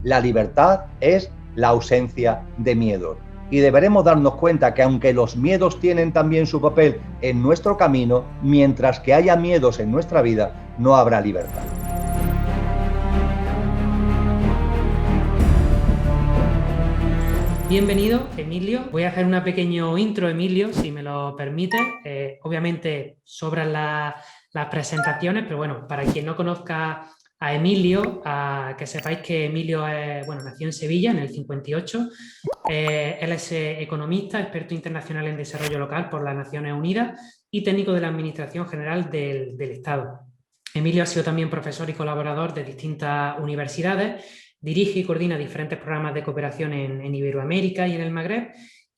La libertad es la ausencia de miedo. Y deberemos darnos cuenta que aunque los miedos tienen también su papel en nuestro camino, mientras que haya miedos en nuestra vida, no habrá libertad. Bienvenido, Emilio. Voy a hacer una pequeño intro, Emilio, si me lo permite. Obviamente sobran las presentaciones, pero bueno, para quien no conozca a Emilio, que sepáis que Emilio nació en Sevilla en el 58. Él es economista, experto internacional en desarrollo local por las Naciones Unidas y técnico de la Administración General del Estado. Emilio ha sido también profesor y colaborador de distintas universidades. Dirige y coordina diferentes programas de cooperación en Iberoamérica y en el Magreb.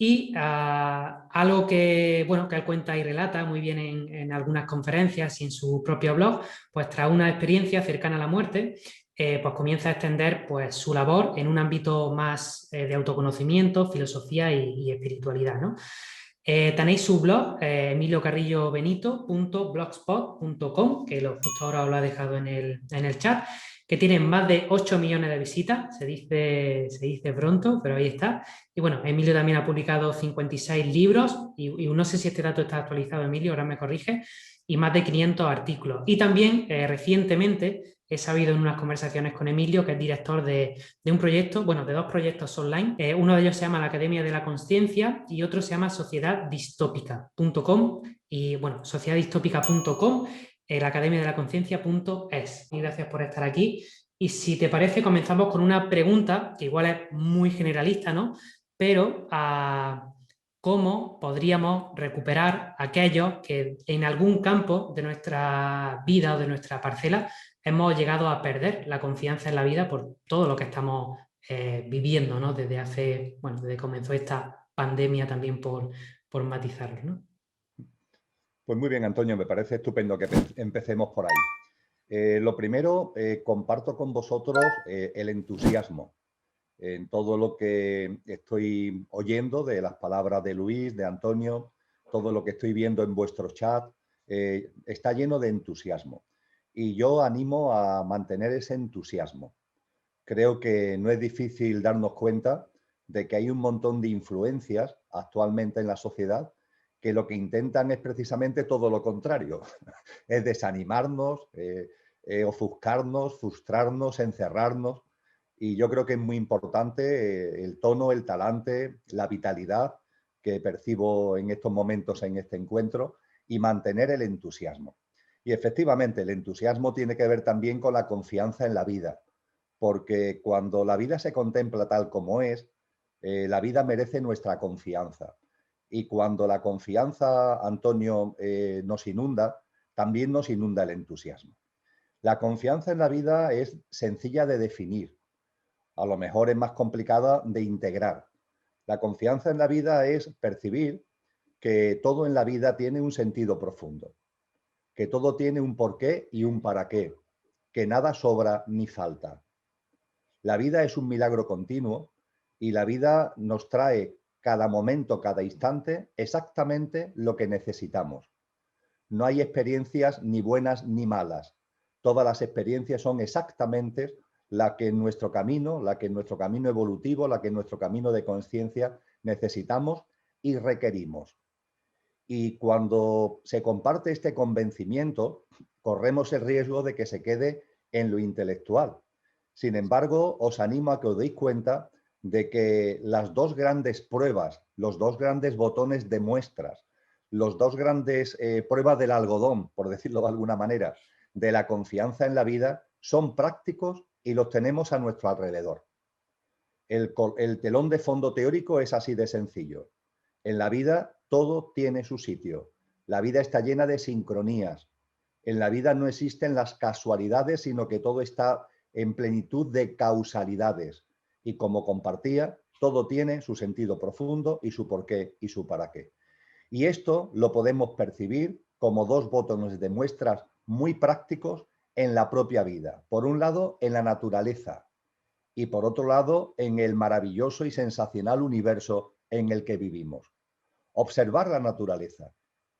Y algo que él cuenta y relata muy bien en algunas conferencias y en su propio blog, pues tras una experiencia cercana a la muerte, pues comienza a extender pues, su labor en un ámbito más de autoconocimiento, filosofía y espiritualidad, ¿no? Tenéis su blog, emiliocarrillobenito.blogspot.com, que justo ahora os lo ha dejado en el chat, que tiene más de 8 millones de visitas, se dice pronto, pero ahí está. Y bueno, Emilio también ha publicado 56 libros, y no sé si este dato está actualizado, Emilio, ahora me corrige, y más de 500 artículos. Y también recientemente he sabido en unas conversaciones con Emilio, que es director de un proyecto, bueno, de dos proyectos online. Uno de ellos se llama la Academia de la Consciencia y otro se llama sociedaddistópica.com y bueno, sociedaddistópica.com, la Academia de la Conciencia.es. Y gracias por estar aquí. Y si te parece, comenzamos con una pregunta que igual es muy generalista, ¿no? Pero ¿cómo podríamos recuperar aquellos que en algún campo de nuestra vida o de nuestra parcela hemos llegado a perder la confianza en la vida por todo lo que estamos viviendo, ¿no? Desde que comenzó esta pandemia también por matizarlo, ¿no? Pues muy bien, Antonio, me parece estupendo que empecemos por ahí. Lo primero, comparto con vosotros el entusiasmo en todo lo que estoy oyendo de las palabras de Luis, de Antonio, todo lo que estoy viendo en vuestro chat, está lleno de entusiasmo. Y yo animo a mantener ese entusiasmo. Creo que no es difícil darnos cuenta de que hay un montón de influencias actualmente en la sociedad que lo que intentan es precisamente todo lo contrario, es desanimarnos, ofuscarnos, frustrarnos, encerrarnos. Y yo creo que es muy importante el tono, el talante, la vitalidad que percibo en estos momentos en este encuentro y mantener el entusiasmo. Y efectivamente, el entusiasmo tiene que ver también con la confianza en la vida, porque cuando la vida se contempla tal como es, la vida merece nuestra confianza. Y cuando la confianza, Antonio, nos inunda, también nos inunda el entusiasmo. La confianza en la vida es sencilla de definir, a lo mejor es más complicada de integrar. La confianza en la vida es percibir que todo en la vida tiene un sentido profundo, que todo tiene un porqué y un para qué, que nada sobra ni falta. La vida es un milagro continuo y la vida nos trae cada momento, cada instante, exactamente lo que necesitamos. No hay experiencias ni buenas ni malas. Todas las experiencias son exactamente la que en nuestro camino, la que en nuestro camino evolutivo, la que en nuestro camino de conciencia necesitamos y requerimos. Y cuando se comparte este convencimiento, corremos el riesgo de que se quede en lo intelectual. Sin embargo, os animo a que os deis cuenta de que las dos grandes pruebas, los dos grandes botones de muestras, los dos grandes pruebas del algodón, por decirlo de alguna manera, de la confianza en la vida, son prácticos y los tenemos a nuestro alrededor. El telón de fondo teórico es así de sencillo. En la vida todo tiene su sitio. La vida está llena de sincronías. En la vida no existen las casualidades, sino que todo está en plenitud de causalidades. Y como compartía, todo tiene su sentido profundo y su porqué y su para qué. Y esto lo podemos percibir como dos botones de muestras muy prácticos en la propia vida. Por un lado, en la naturaleza y por otro lado, en el maravilloso y sensacional universo en el que vivimos. Observar la naturaleza,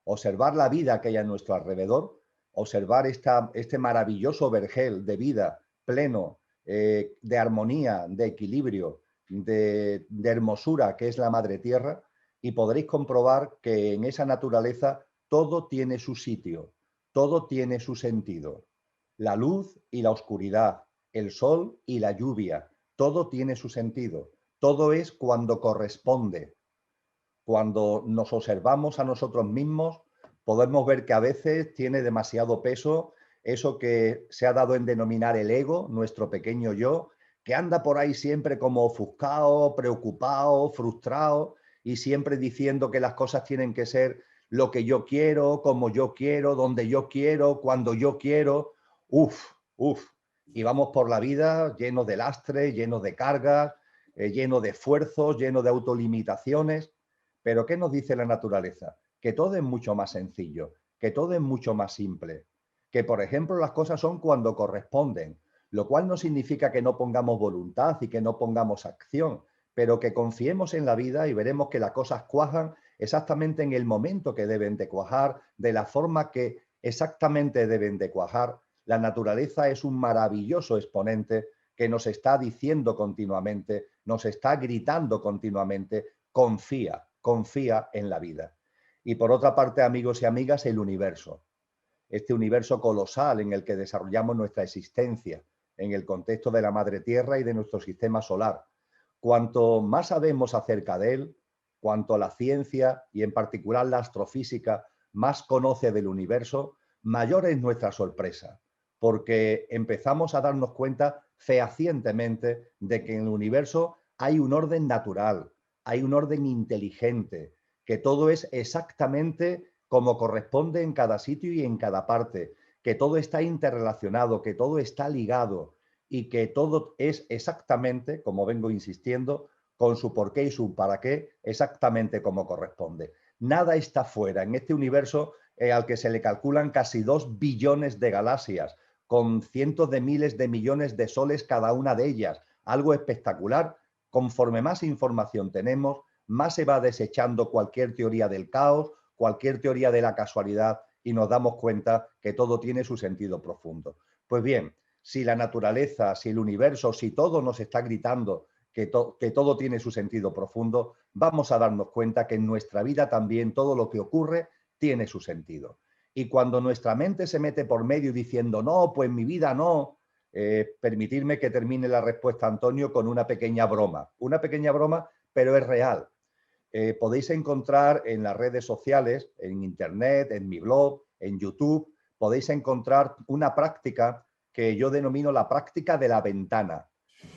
observar la vida que hay a nuestro alrededor, observar este maravilloso vergel de vida pleno de armonía, de equilibrio, de hermosura que es la Madre Tierra, y podréis comprobar que en esa naturaleza todo tiene su sitio, todo tiene su sentido. La luz y la oscuridad, el sol y la lluvia, todo tiene su sentido. Todo es cuando corresponde. Cuando nos observamos a nosotros mismos, podemos ver que a veces tiene demasiado peso eso que se ha dado en denominar el ego, nuestro pequeño yo, que anda por ahí siempre como ofuscado, preocupado, frustrado y siempre diciendo que las cosas tienen que ser lo que yo quiero, como yo quiero, donde yo quiero, cuando yo quiero. Uf, uf. Y vamos por la vida llenos de lastre, llenos de cargas, lleno de esfuerzos, lleno de autolimitaciones. Pero ¿qué nos dice la naturaleza? Que todo es mucho más sencillo, que todo es mucho más simple, que por ejemplo las cosas son cuando corresponden, lo cual no significa que no pongamos voluntad y que no pongamos acción, pero que confiemos en la vida y veremos que las cosas cuajan exactamente en el momento que deben de cuajar, de la forma que exactamente deben de cuajar. La naturaleza es un maravilloso exponente que nos está diciendo continuamente, nos está gritando continuamente, confía, confía en la vida. Y por otra parte, amigos y amigas, el universo. Este universo colosal en el que desarrollamos nuestra existencia, en el contexto de la Madre Tierra y de nuestro sistema solar. Cuanto más sabemos acerca de él, cuanto la ciencia y en particular la astrofísica más conoce del universo, mayor es nuestra sorpresa, porque empezamos a darnos cuenta fehacientemente de que en el universo hay un orden natural, hay un orden inteligente, que todo es exactamente como corresponde en cada sitio y en cada parte, que todo está interrelacionado, que todo está ligado y que todo es exactamente, como vengo insistiendo, con su porqué y su para qué, exactamente como corresponde. Nada está fuera en este universo al que se le calculan casi 2 billones de galaxias, con cientos de miles de millones de soles cada una de ellas. Algo espectacular. Conforme más información tenemos, más se va desechando cualquier teoría del caos, cualquier teoría de la casualidad y nos damos cuenta que todo tiene su sentido profundo. Pues bien, si la naturaleza, si el universo, si todo nos está gritando que todo tiene su sentido profundo, vamos a darnos cuenta que en nuestra vida también todo lo que ocurre tiene su sentido. Y cuando nuestra mente se mete por medio diciendo, no, pues mi vida no, permitirme que termine la respuesta, Antonio, con una pequeña broma, pero es real. Podéis encontrar en las redes sociales, en internet, en mi blog, en YouTube, podéis encontrar una práctica que yo denomino la práctica de la ventana,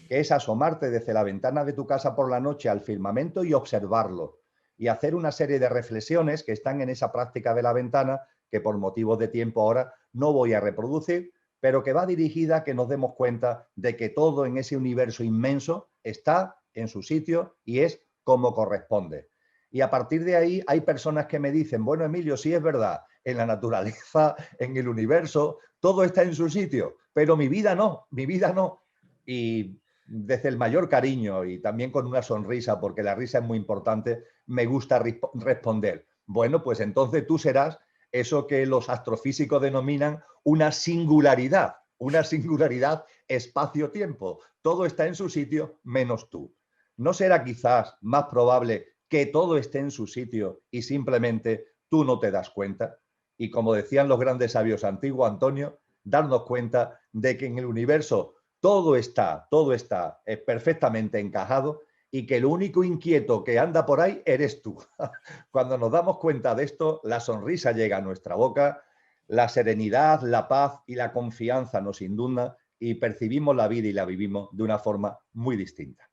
que es asomarte desde la ventana de tu casa por la noche al firmamento y observarlo y hacer una serie de reflexiones que están en esa práctica de la ventana, que por motivos de tiempo ahora no voy a reproducir, pero que va dirigida a que nos demos cuenta de que todo en ese universo inmenso está en su sitio y es como corresponde. Y a partir de ahí hay personas que me dicen, bueno, Emilio, sí es verdad, en la naturaleza, en el universo, todo está en su sitio, pero mi vida no, mi vida no. Y desde el mayor cariño y también con una sonrisa, porque la risa es muy importante, me gusta responder, bueno, pues entonces tú serás eso que los astrofísicos denominan una singularidad espacio-tiempo. Todo está en su sitio menos tú. ¿No será quizás más probable que todo esté en su sitio y simplemente tú no te das cuenta? Y como decían los grandes sabios antiguos, Antonio, darnos cuenta de que en el universo todo está perfectamente encajado y que el único inquieto que anda por ahí eres tú. Cuando nos damos cuenta de esto, la sonrisa llega a nuestra boca, la serenidad, la paz y la confianza nos inundan y percibimos la vida y la vivimos de una forma muy distinta.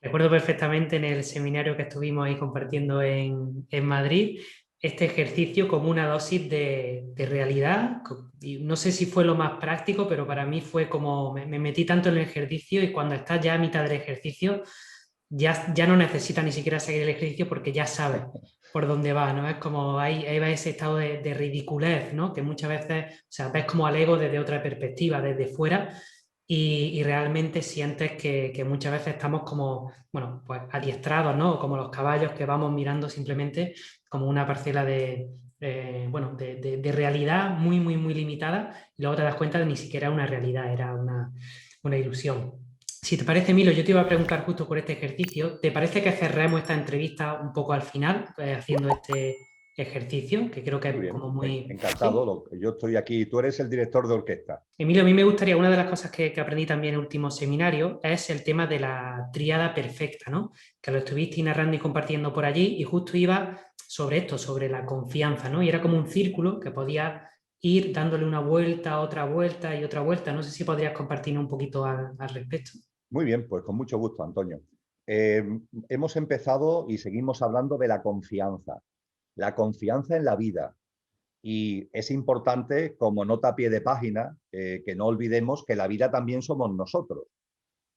Recuerdo perfectamente en el seminario que estuvimos ahí compartiendo en Madrid, este ejercicio como una dosis de realidad. Y no sé si fue lo más práctico, pero para mí fue como me metí tanto en el ejercicio y cuando estás ya a mitad del ejercicio, ya no necesitas ni siquiera seguir el ejercicio porque ya sabes por dónde va, ¿no? Es como ahí va ese estado de ridiculez, ¿no? Que muchas veces, o sea, ves como al ego desde otra perspectiva, desde fuera, y realmente sientes que muchas veces estamos como, bueno, pues adiestrados, ¿no? Como los caballos que vamos mirando simplemente como una parcela bueno, de realidad muy, muy, muy limitada y luego te das cuenta de que ni siquiera era una realidad, era una ilusión. Si te parece, Emilio, yo te iba a preguntar justo por este ejercicio. ¿Te parece que cerremos esta entrevista un poco al final, haciendo este ejercicio, que creo que Muy es bien, como muy... encantado. ¿Sí? Yo estoy aquí, tú eres el director de orquesta. Emilio, a mí me gustaría, una de las cosas que aprendí también en el último seminario es el tema de la tríada perfecta, ¿no? Que lo estuviste narrando y compartiendo por allí y justo iba sobre esto, sobre la confianza, ¿no? Y era como un círculo que podía ir dándole una vuelta, otra vuelta y otra vuelta. No sé si podrías compartir un poquito al respecto. Muy bien, pues con mucho gusto, Antonio. Eh, Hemos empezado y seguimos hablando de la confianza en la vida. Y es importante, como nota a pie de página, que no olvidemos que la vida también somos nosotros,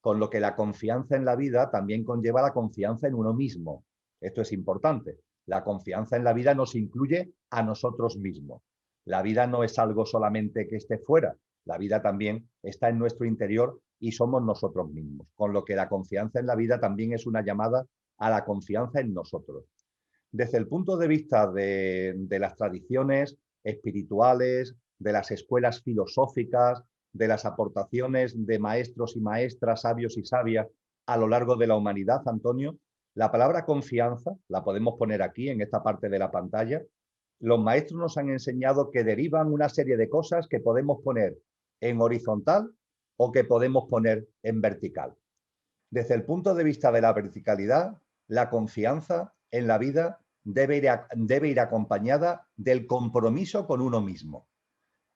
con lo que la confianza en la vida también conlleva la confianza en uno mismo. Esto es importante. La confianza en la vida nos incluye a nosotros mismos. La vida no es algo solamente que esté fuera, la vida también está en nuestro interior y somos nosotros mismos, con lo que la confianza en la vida también es una llamada a la confianza en nosotros. Desde el punto de vista de las tradiciones espirituales, de las escuelas filosóficas, de las aportaciones de maestros y maestras, sabios y sabias a lo largo de la humanidad, Antonio, la palabra confianza, la podemos poner aquí en esta parte de la pantalla, los maestros nos han enseñado que derivan una serie de cosas que podemos poner en horizontal o que podemos poner en vertical. Desde el punto de vista de la verticalidad, la confianza en la vida debe ir acompañada del compromiso con uno mismo.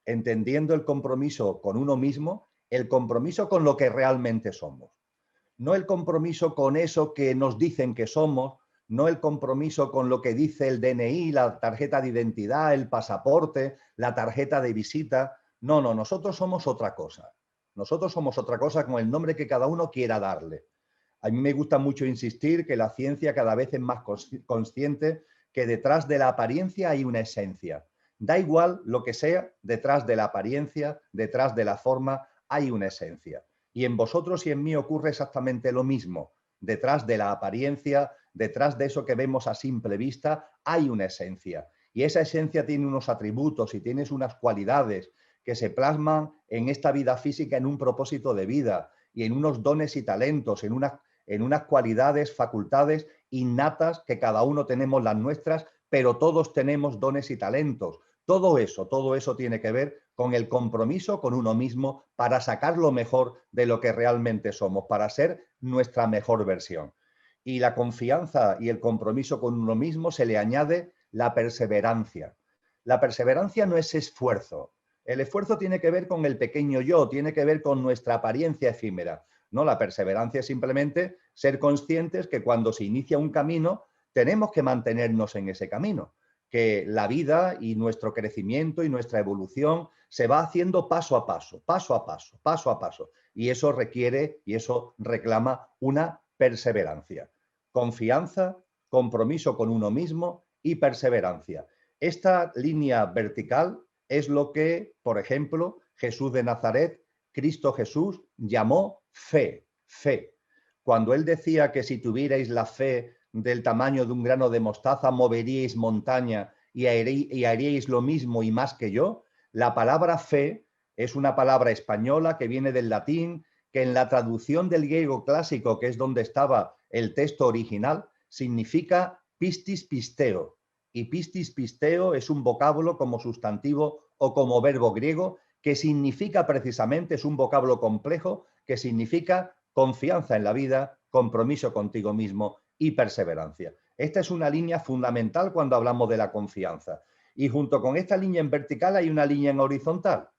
Entendiendo el compromiso con uno mismo, el compromiso con lo que realmente somos. No el compromiso con eso que nos dicen que somos, no el compromiso con lo que dice el DNI, la tarjeta de identidad, el pasaporte, la tarjeta de visita. No, no, nosotros somos otra cosa. Nosotros somos otra cosa con el nombre que cada uno quiera darle. A mí me gusta mucho insistir que la ciencia cada vez es más consciente que detrás de la apariencia hay una esencia. Da igual lo que sea, detrás de la apariencia, detrás de la forma, hay una esencia. Y en vosotros y en mí ocurre exactamente lo mismo. Detrás de la apariencia, detrás de eso que vemos a simple vista, hay una esencia. Y esa esencia tiene unos atributos y tiene unas cualidades que se plasman en esta vida física en un propósito de vida y en unos dones y talentos, en unas cualidades, facultades innatas que cada uno tenemos las nuestras, pero todos tenemos dones y talentos. Todo eso tiene que ver con el compromiso con uno mismo para sacar lo mejor de lo que realmente somos, para ser nuestra mejor versión. Y la confianza y el compromiso con uno mismo se le añade la perseverancia. La perseverancia no es esfuerzo. El esfuerzo tiene que ver con el pequeño yo, tiene que ver con nuestra apariencia efímera. No, la perseverancia es simplemente ser conscientes que cuando se inicia un camino tenemos que mantenernos en ese camino, que la vida y nuestro crecimiento y nuestra evolución se va haciendo paso a paso, paso a paso, paso a paso. Y eso requiere y eso reclama una perseverancia. Confianza, compromiso con uno mismo y perseverancia. Esta línea vertical es lo que, por ejemplo, Jesús de Nazaret, Cristo Jesús, llamó fe, fe. Cuando él decía que si tuvierais la fe del tamaño de un grano de mostaza, moveríais montaña y haríais lo mismo y más que yo, la palabra fe es una palabra española que viene del latín, que en la traducción del griego clásico, que es donde estaba el texto original, significa pistis pisteo. Y pistis pisteo es un vocablo como sustantivo o como verbo griego que significa precisamente, es un vocablo complejo, que significa confianza en la vida, compromiso contigo mismo y perseverancia. Esta es una línea fundamental cuando hablamos de la confianza. Y junto con esta línea en vertical hay una línea en horizontal.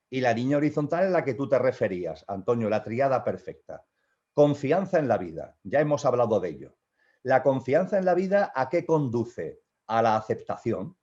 Y la línea horizontal es la que tú te referías, Antonio, la tríada perfecta. Confianza en la vida, ya hemos hablado de ello. La confianza en la vida, ¿a qué conduce? A la aceptación.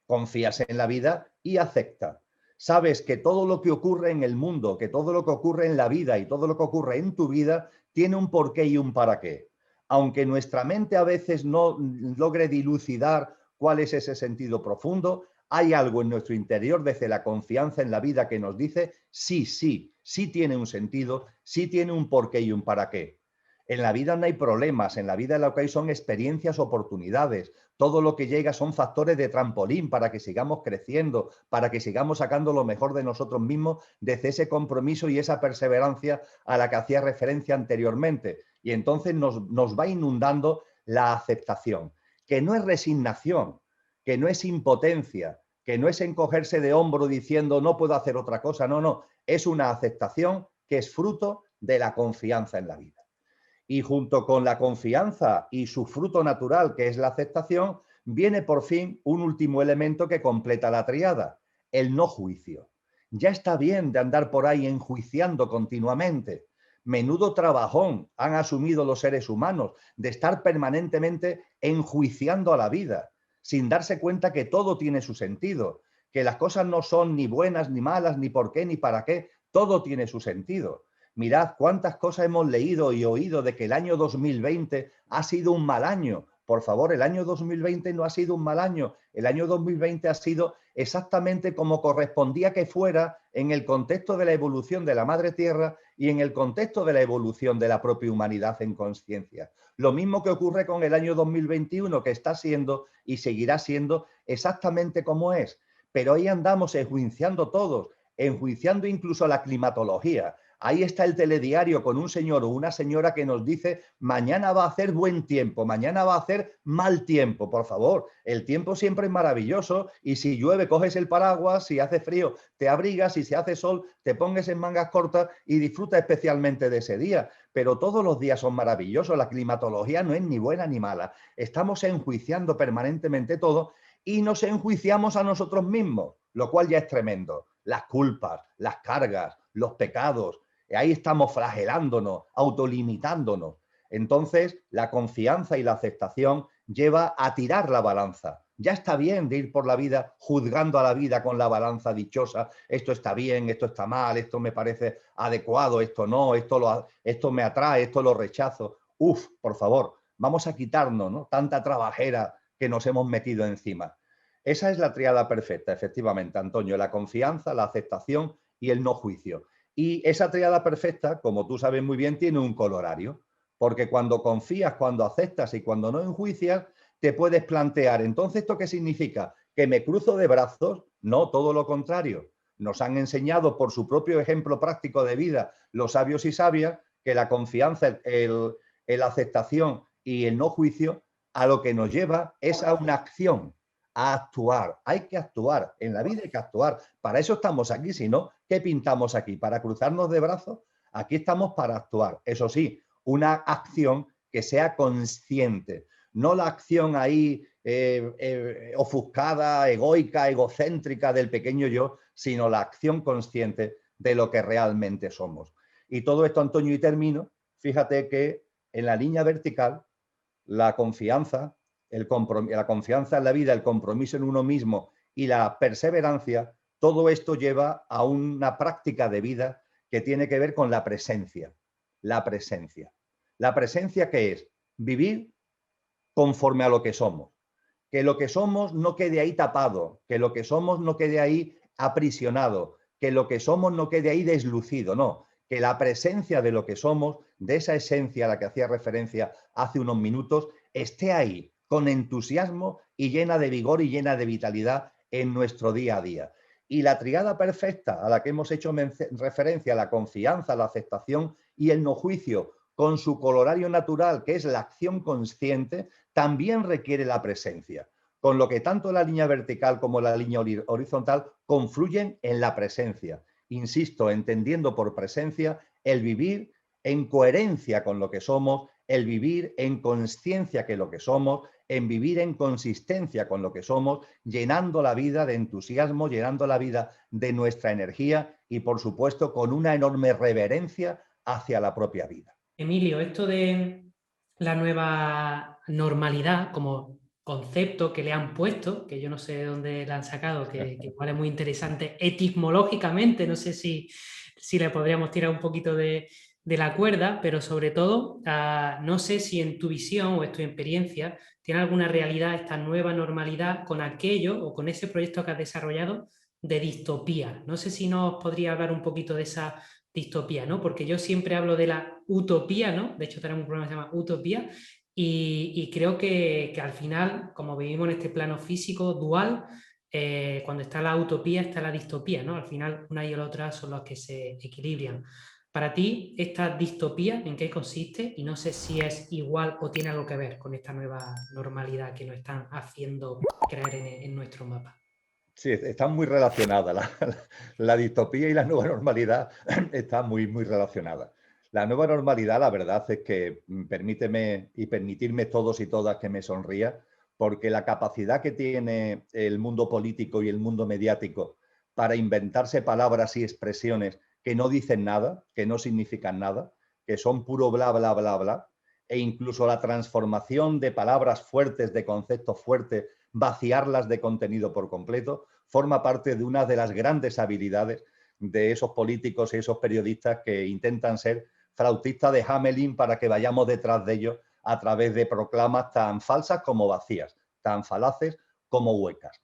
Confías en la vida y acepta. Sabes que todo lo que ocurre en el mundo, que todo lo que ocurre en la vida y todo lo que ocurre en tu vida tiene un porqué y un para qué. Aunque nuestra mente a veces no logre dilucidar cuál es ese sentido profundo, hay algo en nuestro interior desde la confianza en la vida que nos dice sí, sí, sí tiene un sentido, sí tiene un porqué y un para qué. En la vida no hay problemas, en la vida lo que hay son experiencias, oportunidades. Todo lo que llega son factores de trampolín para que sigamos creciendo, para que sigamos sacando lo mejor de nosotros mismos desde ese compromiso y esa perseverancia a la que hacía referencia anteriormente. Y entonces nos va inundando la aceptación, que no es resignación, que no es impotencia, que no es encogerse de hombro diciendo no puedo hacer otra cosa, no, no, es una aceptación que es fruto de la confianza en la vida. Y junto con la confianza y su fruto natural, que es la aceptación, viene por fin un último elemento que completa la tríada, el no juicio. Ya está bien de andar por ahí enjuiciando continuamente. Menudo trabajón han asumido los seres humanos de estar permanentemente enjuiciando a la vida, sin darse cuenta que todo tiene su sentido, que las cosas no son ni buenas, ni malas, ni por qué, ni para qué, todo tiene su sentido. Mirad cuántas cosas hemos leído y oído de que el año 2020 ha sido un mal año. Por favor, el año 2020 no ha sido un mal año. El año 2020 ha sido exactamente como correspondía que fuera en el contexto de la evolución de la Madre Tierra y en el contexto de la evolución de la propia humanidad en conciencia. Lo mismo que ocurre con el año 2021, que está siendo y seguirá siendo exactamente como es. Pero ahí andamos enjuiciando todos, enjuiciando incluso la climatología. Ahí está el telediario con un señor o una señora que nos dice mañana va a hacer buen tiempo, mañana va a hacer mal tiempo. Por favor, el tiempo siempre es maravilloso y si llueve coges el paraguas, si hace frío te abrigas y si hace sol te pongas en mangas cortas y disfruta especialmente de ese día. Pero todos los días son maravillosos, la climatología no es ni buena ni mala. Estamos enjuiciando permanentemente todo y nos enjuiciamos a nosotros mismos, lo cual ya es tremendo. Las culpas, las cargas, los pecados. Ahí estamos flagelándonos, autolimitándonos. Entonces, la confianza y la aceptación lleva a tirar la balanza. Ya está bien de ir por la vida juzgando a la vida con la balanza dichosa. Esto está bien, esto está mal, esto me parece adecuado, esto no, esto me atrae, esto lo rechazo. Uf, por favor, vamos a quitarnos, ¿no?, tanta trabajera que nos hemos metido encima. Esa es la tríada perfecta, efectivamente, Antonio, la confianza, la aceptación y el no juicio. Y esa tríada perfecta, como tú sabes muy bien, tiene un colorario, porque cuando confías, cuando aceptas y cuando no enjuicias, te puedes plantear, entonces, ¿esto qué significa? ¿Que me cruzo de brazos? No, todo lo contrario. Nos han enseñado por su propio ejemplo práctico de vida los sabios y sabias que la confianza, la aceptación y el no juicio a lo que nos lleva es a una acción, a actuar. Hay que actuar. En la vida hay que actuar. Para eso estamos aquí. Si no, ¿qué pintamos aquí? ¿Para cruzarnos de brazos? Aquí estamos para actuar. Eso sí, una acción que sea consciente. No la acción ahí ofuscada, egoica, egocéntrica del pequeño yo, sino la acción consciente de lo que realmente somos. Y todo esto, Antonio, y termino. Fíjate que en la línea vertical, la confianza, la confianza en la vida, el compromiso en uno mismo y la perseverancia, todo esto lleva a una práctica de vida que tiene que ver con la presencia. La presencia. La presencia, ¿qué es? Vivir conforme a lo que somos. Que lo que somos no quede ahí tapado, que lo que somos no quede ahí aprisionado, que lo que somos no quede ahí deslucido, no. Que la presencia de lo que somos, de esa esencia a la que hacía referencia hace unos minutos, esté ahí con entusiasmo y llena de vigor y llena de vitalidad en nuestro día a día. Y la tríada perfecta a la que hemos hecho referencia, la confianza, la aceptación y el no juicio, con su colorario natural, que es la acción consciente, también requiere la presencia. Con lo que tanto la línea vertical como la línea horizontal confluyen en la presencia. Insisto, entendiendo por presencia el vivir en coherencia con lo que somos, el vivir en consciencia que lo que somos, en vivir en consistencia con lo que somos, llenando la vida de entusiasmo, llenando la vida de nuestra energía y, por supuesto, con una enorme reverencia hacia la propia vida. Emilio, esto de la nueva normalidad como concepto que le han puesto, que yo no sé de dónde la han sacado, que igual es muy interesante etimológicamente, no sé si le podríamos tirar un poquito de la cuerda, pero sobre todo, no sé si en tu visión o en tu experiencia tiene alguna realidad esta nueva normalidad con aquello o con ese proyecto que has desarrollado de distopía. No sé si nos podría hablar un poquito de esa distopía, ¿no? Porque yo siempre hablo de la utopía, ¿no? De hecho, tenemos un programa que se llama Utopía y creo que al final, como vivimos en este plano físico dual, cuando está la utopía está la distopía, ¿no? Al final, una y la otra son las que se equilibran. Para ti, ¿esta distopía en qué consiste? Y no sé si es igual o tiene algo que ver con esta nueva normalidad que nos están haciendo creer en nuestro mapa. Sí, están muy relacionadas. La distopía y la nueva normalidad están muy, muy relacionadas. La nueva normalidad, la verdad es que permíteme y permitirme todos y todas que me sonría, porque la capacidad que tiene el mundo político y el mundo mediático para inventarse palabras y expresiones que no dicen nada, que no significan nada, que son puro bla, bla, bla, bla, e incluso la transformación de palabras fuertes, de conceptos fuertes, vaciarlas de contenido por completo, forma parte de una de las grandes habilidades de esos políticos y esos periodistas que intentan ser flautistas de Hamelin para que vayamos detrás de ellos a través de proclamas tan falsas como vacías, tan falaces como huecas.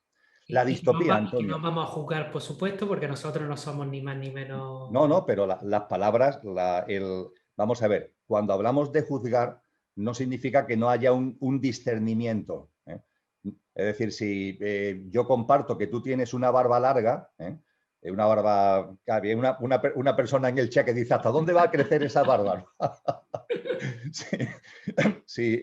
La distopía, Y que no Antonio. vamos a juzgar, por supuesto, porque nosotros no somos ni más ni No, menos. no, pero las palabras, vamos a ver, cuando hablamos de juzgar, no significa que no haya un discernimiento. Es decir, si yo comparto que tú tienes una barba larga, una barba, había una persona en el chat que dice, ¿hasta dónde va a crecer esa barba? Si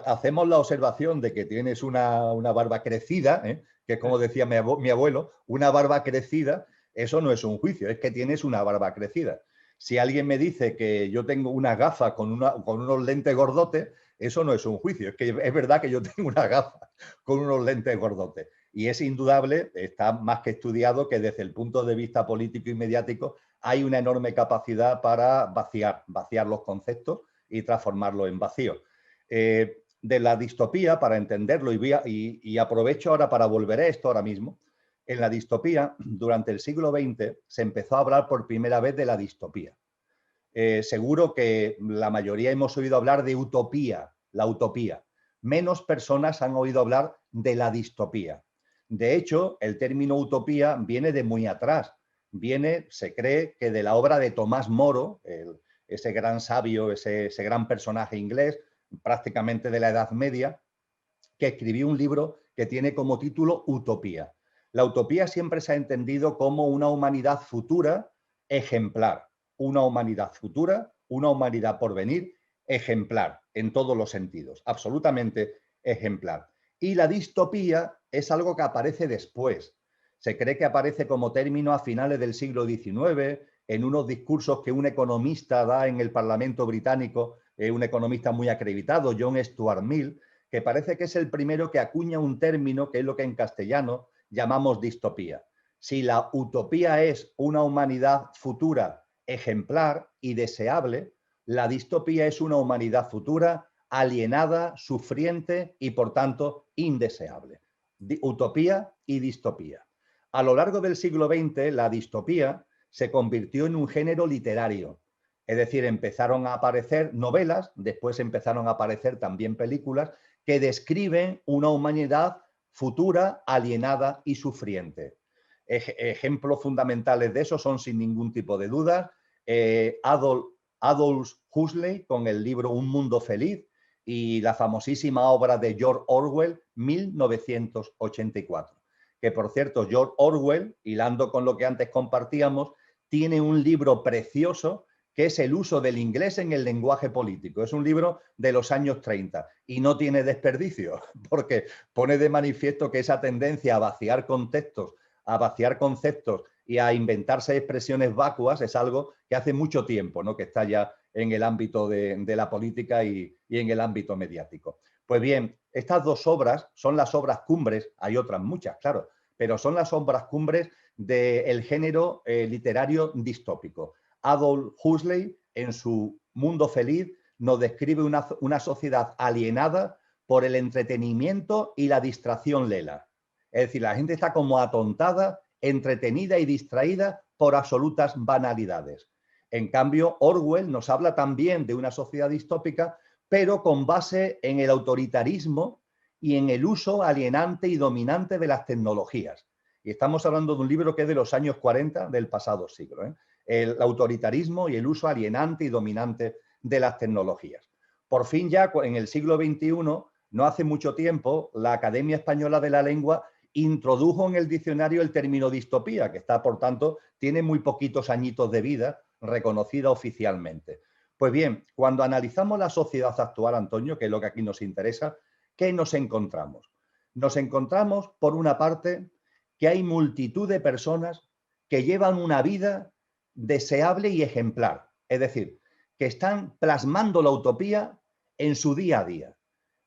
hacemos la observación de que tienes una barba crecida, que es como decía mi abuelo, una barba crecida, eso no es un juicio, es que tienes una barba crecida. Si alguien me dice que yo tengo una gafa con unos lentes gordotes, eso no es un juicio, es que es verdad que yo tengo una gafa con unos lentes gordotes. Y es indudable, está más que estudiado, que desde el punto de vista político y mediático hay una enorme capacidad para vaciar los conceptos y transformarlo en vacío. De la distopía, para entenderlo, y aprovecho ahora para volver a esto ahora mismo, en la distopía, durante el siglo XX, se empezó a hablar por primera vez de la distopía. Seguro que la mayoría hemos oído hablar de utopía, la utopía. Menos personas han oído hablar de la distopía. De hecho, el término utopía viene de muy atrás. Se cree que de la obra de Tomás Moro, ese gran sabio, ese gran personaje inglés, prácticamente de la Edad Media, que escribió un libro que tiene como título Utopía. La utopía siempre se ha entendido como una humanidad futura ejemplar, una humanidad futura, una humanidad por venir ejemplar en todos los sentidos, absolutamente ejemplar. Y la distopía es algo que aparece después. Se cree que aparece como término a finales del siglo XIX, en unos discursos que un economista da en el Parlamento británico, un economista muy acreditado, John Stuart Mill, que parece que es el primero que acuña un término que es lo que en castellano llamamos distopía. Si la utopía es una humanidad futura ejemplar y deseable, la distopía es una humanidad futura alienada, sufriente y, por tanto, indeseable. Utopía y distopía. A lo largo del siglo XX, la distopía se convirtió en un género literario. Es decir, empezaron a aparecer novelas, después empezaron a aparecer también películas que describen una humanidad futura, alienada y sufriente. Ejemplos fundamentales de eso son, sin ningún tipo de duda, Aldous Huxley con el libro Un mundo feliz y la famosísima obra de George Orwell, 1984. Que, por cierto, George Orwell, hilando con lo que antes compartíamos, tiene un libro precioso que es El uso del inglés en el lenguaje político. Es un libro de los años 30 y no tiene desperdicio, porque pone de manifiesto que esa tendencia a vaciar contextos, a vaciar conceptos y a inventarse expresiones vacuas es algo que hace mucho tiempo, ¿no?, que está ya en el ámbito de la política y en el ámbito mediático. Pues bien, estas dos obras son las obras cumbres, hay otras muchas, claro, pero son las obras cumbres del género literario distópico. Aldous Huxley, en su Mundo Feliz, nos describe una sociedad alienada por el entretenimiento y la distracción lela. Es decir, la gente está como atontada, entretenida y distraída por absolutas banalidades. En cambio, Orwell nos habla también de una sociedad distópica, pero con base en el autoritarismo y en el uso alienante y dominante de las tecnologías. Y estamos hablando de un libro que es de los años 40 del pasado siglo. el autoritarismo y el uso alienante y dominante de las tecnologías. Por fin ya en el siglo XXI, no hace mucho tiempo, la Academia Española de la Lengua introdujo en el diccionario el término distopía, que está, por tanto, tiene muy poquitos añitos de vida, reconocida oficialmente. Pues bien, cuando analizamos la sociedad actual, Antonio, que es lo que aquí nos interesa, ¿qué nos encontramos? Nos encontramos, por una parte, que hay multitud de personas que llevan una vida deseable y ejemplar, es decir, que están plasmando la utopía en su día a día.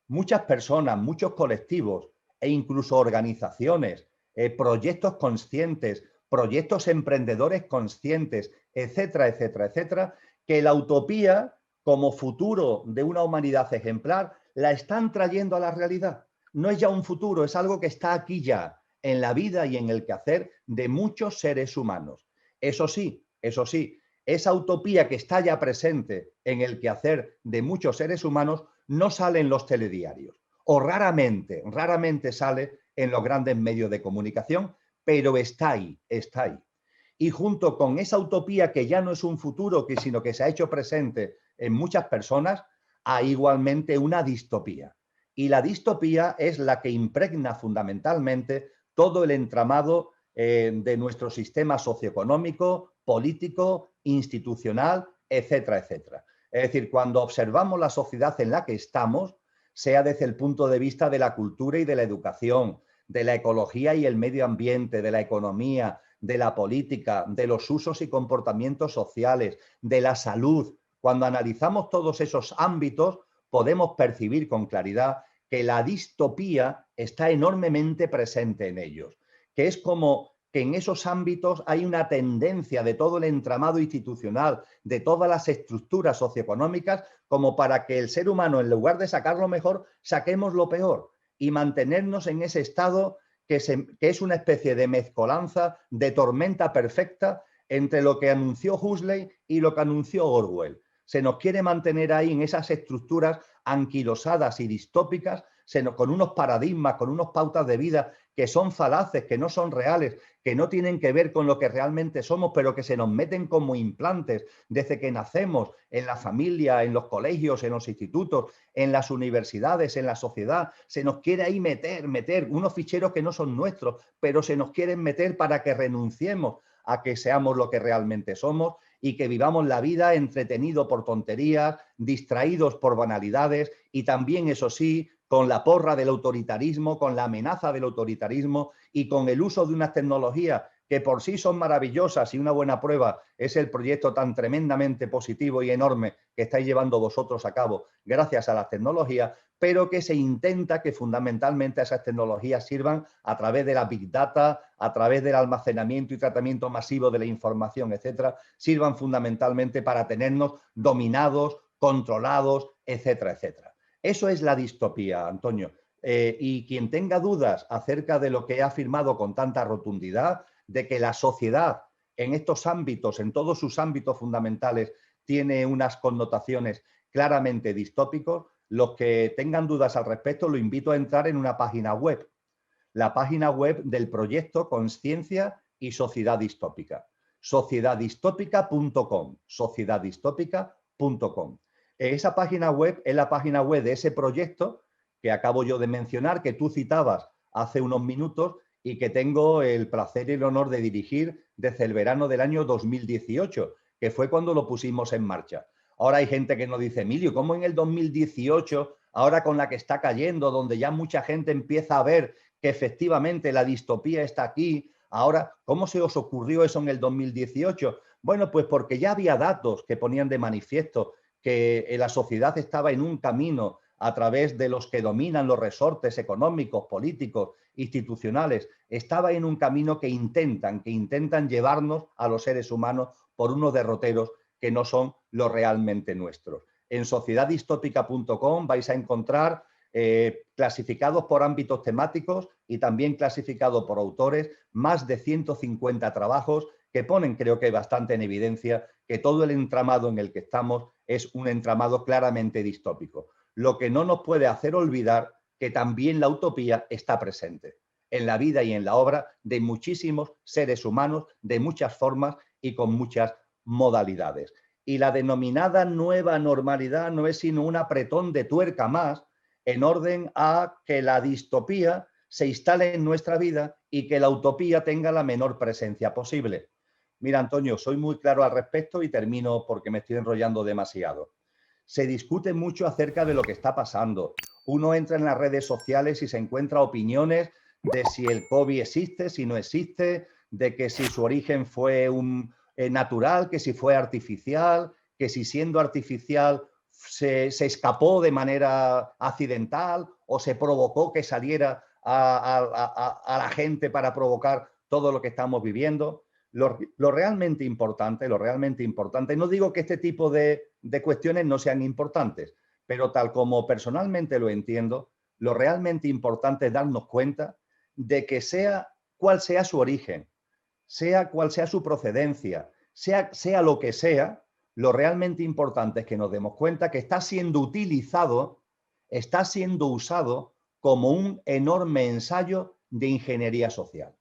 Muchas personas, muchos colectivos e incluso organizaciones, proyectos conscientes, proyectos emprendedores conscientes, etcétera, etcétera, etcétera, que la utopía como futuro de una humanidad ejemplar la están trayendo a la realidad. No es ya un futuro, es algo que está aquí ya, en la vida y en el quehacer de muchos seres humanos. Eso sí, esa utopía que está ya presente en el quehacer de muchos seres humanos no sale en los telediarios o raramente sale en los grandes medios de comunicación, pero está ahí, está ahí. Y junto con esa utopía que ya no es un futuro, sino que se ha hecho presente en muchas personas, hay igualmente una distopía. Y la distopía es la que impregna fundamentalmente todo el entramado de nuestro sistema socioeconómico, político, institucional, etcétera, etcétera. Es decir, cuando observamos la sociedad en la que estamos, sea desde el punto de vista de la cultura y de la educación, de la ecología y el medio ambiente, de la economía, de la política, de los usos y comportamientos sociales, de la salud, cuando analizamos todos esos ámbitos, podemos percibir con claridad que la distopía está enormemente presente en ellos, que es como que en esos ámbitos hay una tendencia de todo el entramado institucional, de todas las estructuras socioeconómicas, como para que el ser humano, en lugar de sacar lo mejor, saquemos lo peor y mantenernos en ese estado que es una especie de mezcolanza, de tormenta perfecta entre lo que anunció Huxley y lo que anunció Orwell. Se nos quiere mantener ahí en esas estructuras anquilosadas y distópicas, con unos paradigmas, con unas pautas de vida que son falaces, que no son reales, que no tienen que ver con lo que realmente somos, pero que se nos meten como implantes desde que nacemos, en la familia, en los colegios, en los institutos, en las universidades, en la sociedad. Se nos quiere ahí meter unos ficheros que no son nuestros, pero se nos quieren meter para que renunciemos a que seamos lo que realmente somos y que vivamos la vida entretenidos por tonterías, distraídos por banalidades y también, eso sí, con la porra del autoritarismo, con la amenaza del autoritarismo y con el uso de unas tecnologías que por sí son maravillosas, y una buena prueba es el proyecto tan tremendamente positivo y enorme que estáis llevando vosotros a cabo gracias a las tecnologías, pero que se intenta que fundamentalmente esas tecnologías sirvan a través de la Big Data, a través del almacenamiento y tratamiento masivo de la información, etcétera, sirvan fundamentalmente para tenernos dominados, controlados, etcétera, etcétera. Eso es la distopía, Antonio. Y quien tenga dudas acerca de lo que he afirmado con tanta rotundidad, de que la sociedad en estos ámbitos, en todos sus ámbitos fundamentales, tiene unas connotaciones claramente distópicos, los que tengan dudas al respecto, lo invito a entrar en una página web, la página web del proyecto Conciencia y Sociedad Distópica, sociedaddistópica.com, sociedaddistópica.com. Esa página web es la página web de ese proyecto que acabo yo de mencionar, que tú citabas hace unos minutos y que tengo el placer y el honor de dirigir desde el verano del año 2018, que fue cuando lo pusimos en marcha. Ahora hay gente que nos dice, Emilio, ¿cómo en el 2018, ahora con la que está cayendo, donde ya mucha gente empieza a ver que efectivamente la distopía está aquí, ahora, ¿cómo se os ocurrió eso en el 2018? Bueno, pues porque ya había datos que ponían de manifiesto que la sociedad estaba en un camino a través de los que dominan los resortes económicos, políticos, institucionales, estaba en un camino que intentan llevarnos a los seres humanos por unos derroteros que no son los realmente nuestros. En sociedaddistópica.com vais a encontrar clasificados por ámbitos temáticos y también clasificados por autores, más de 150 trabajos que ponen, creo que bastante en evidencia, que todo el entramado en el que estamos es un entramado claramente distópico. Lo que no nos puede hacer olvidar que también la utopía está presente en la vida y en la obra de muchísimos seres humanos, de muchas formas y con muchas modalidades. Y la denominada nueva normalidad no es sino un apretón de tuerca más en orden a que la distopía se instale en nuestra vida y que la utopía tenga la menor presencia posible. Mira, Antonio, soy muy claro al respecto y termino porque me estoy enrollando demasiado. Se discute mucho acerca de lo que está pasando. Uno entra en las redes sociales y se encuentra opiniones de si el COVID existe, si no existe, de que si su origen fue natural, que si fue artificial, que si siendo artificial se escapó de manera accidental o se provocó que saliera a la gente para provocar todo lo que estamos viviendo. Lo realmente importante, no digo que este tipo de cuestiones no sean importantes, pero tal como personalmente lo entiendo, lo realmente importante es darnos cuenta de que sea cual sea su origen, sea cual sea su procedencia, sea lo que sea, lo realmente importante es que nos demos cuenta que está siendo utilizado, está siendo usado como un enorme ensayo de ingeniería social.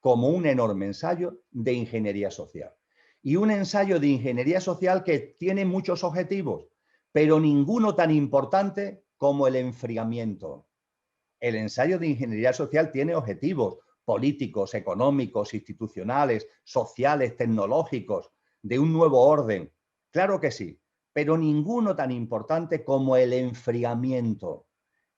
Como un enorme ensayo de ingeniería social. Y un ensayo de ingeniería social que tiene muchos objetivos, pero ninguno tan importante como el enfriamiento. El ensayo de ingeniería social tiene objetivos políticos, económicos, institucionales, sociales, tecnológicos, de un nuevo orden. Claro que sí, pero ninguno tan importante como el enfriamiento.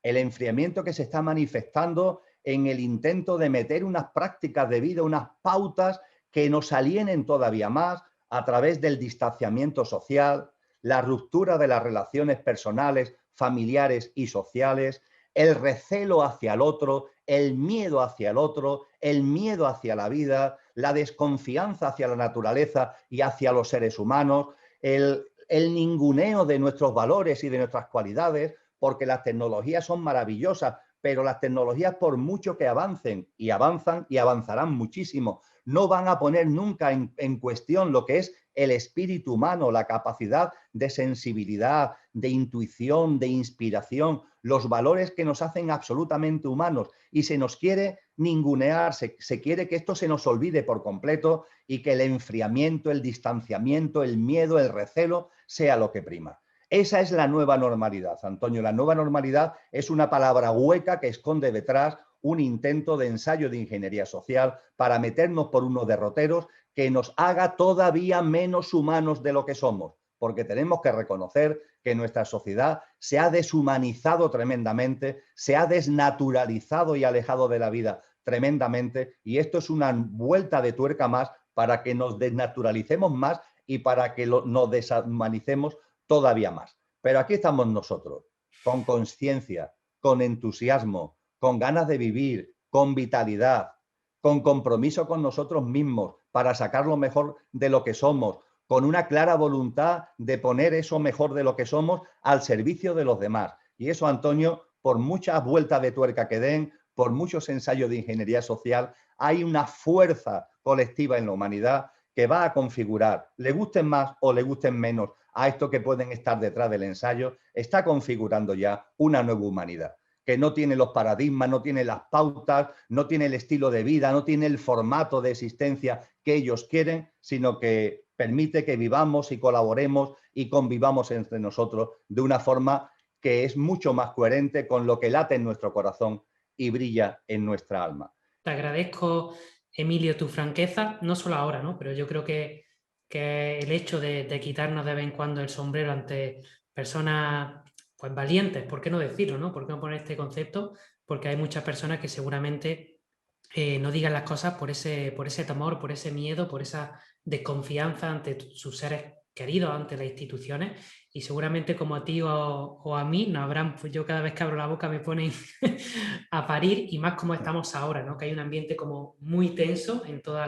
El enfriamiento que se está manifestando en el intento de meter unas prácticas de vida, unas pautas que nos alienen todavía más a través del distanciamiento social, la ruptura de las relaciones personales, familiares y sociales, el recelo hacia el otro, el miedo hacia el otro, el miedo hacia la vida, la desconfianza hacia la naturaleza y hacia los seres humanos, el ninguneo de nuestros valores y de nuestras cualidades, porque las tecnologías son maravillosas, pero las tecnologías, por mucho que avancen, y avanzan y avanzarán muchísimo, no van a poner nunca en cuestión lo que es el espíritu humano, la capacidad de sensibilidad, de intuición, de inspiración, los valores que nos hacen absolutamente humanos, y se nos quiere ningunear, se quiere que esto se nos olvide por completo y que el enfriamiento, el distanciamiento, el miedo, el recelo sea lo que prima. Esa es la nueva normalidad, Antonio. La nueva normalidad es una palabra hueca que esconde detrás un intento de ensayo de ingeniería social para meternos por unos derroteros que nos haga todavía menos humanos de lo que somos, porque tenemos que reconocer que nuestra sociedad se ha deshumanizado tremendamente, se ha desnaturalizado y alejado de la vida tremendamente, y esto es una vuelta de tuerca más para que nos desnaturalicemos más y para que nos deshumanicemos todavía más. Pero aquí estamos nosotros, con conciencia, con entusiasmo, con ganas de vivir, con vitalidad, con compromiso con nosotros mismos para sacar lo mejor de lo que somos, con una clara voluntad de poner eso mejor de lo que somos al servicio de los demás. Y eso, Antonio, por muchas vueltas de tuerca que den, por muchos ensayos de ingeniería social, hay una fuerza colectiva en la humanidad que va a configurar, le gusten más o le gusten menos a estos que pueden estar detrás del ensayo, está configurando ya una nueva humanidad que no tiene los paradigmas, no tiene las pautas, no tiene el estilo de vida, no tiene el formato de existencia que ellos quieren, sino que permite que vivamos y colaboremos y convivamos entre nosotros de una forma que es mucho más coherente con lo que late en nuestro corazón y brilla en nuestra alma. Te agradezco, Emilio, tu franqueza, no solo ahora, ¿no? Pero yo creo que el hecho de quitarnos de vez en cuando el sombrero ante personas pues valientes, ¿por qué no decirlo, no? ¿Por qué no poner este concepto? Porque hay muchas personas que seguramente no digan las cosas por ese temor, por ese miedo, por esa desconfianza ante sus seres queridos, ante las instituciones, y seguramente como a ti o a mí no habrán, pues yo cada vez que abro la boca me ponen a parir, y más como estamos ahora, ¿no? Que hay un ambiente como muy tenso en toda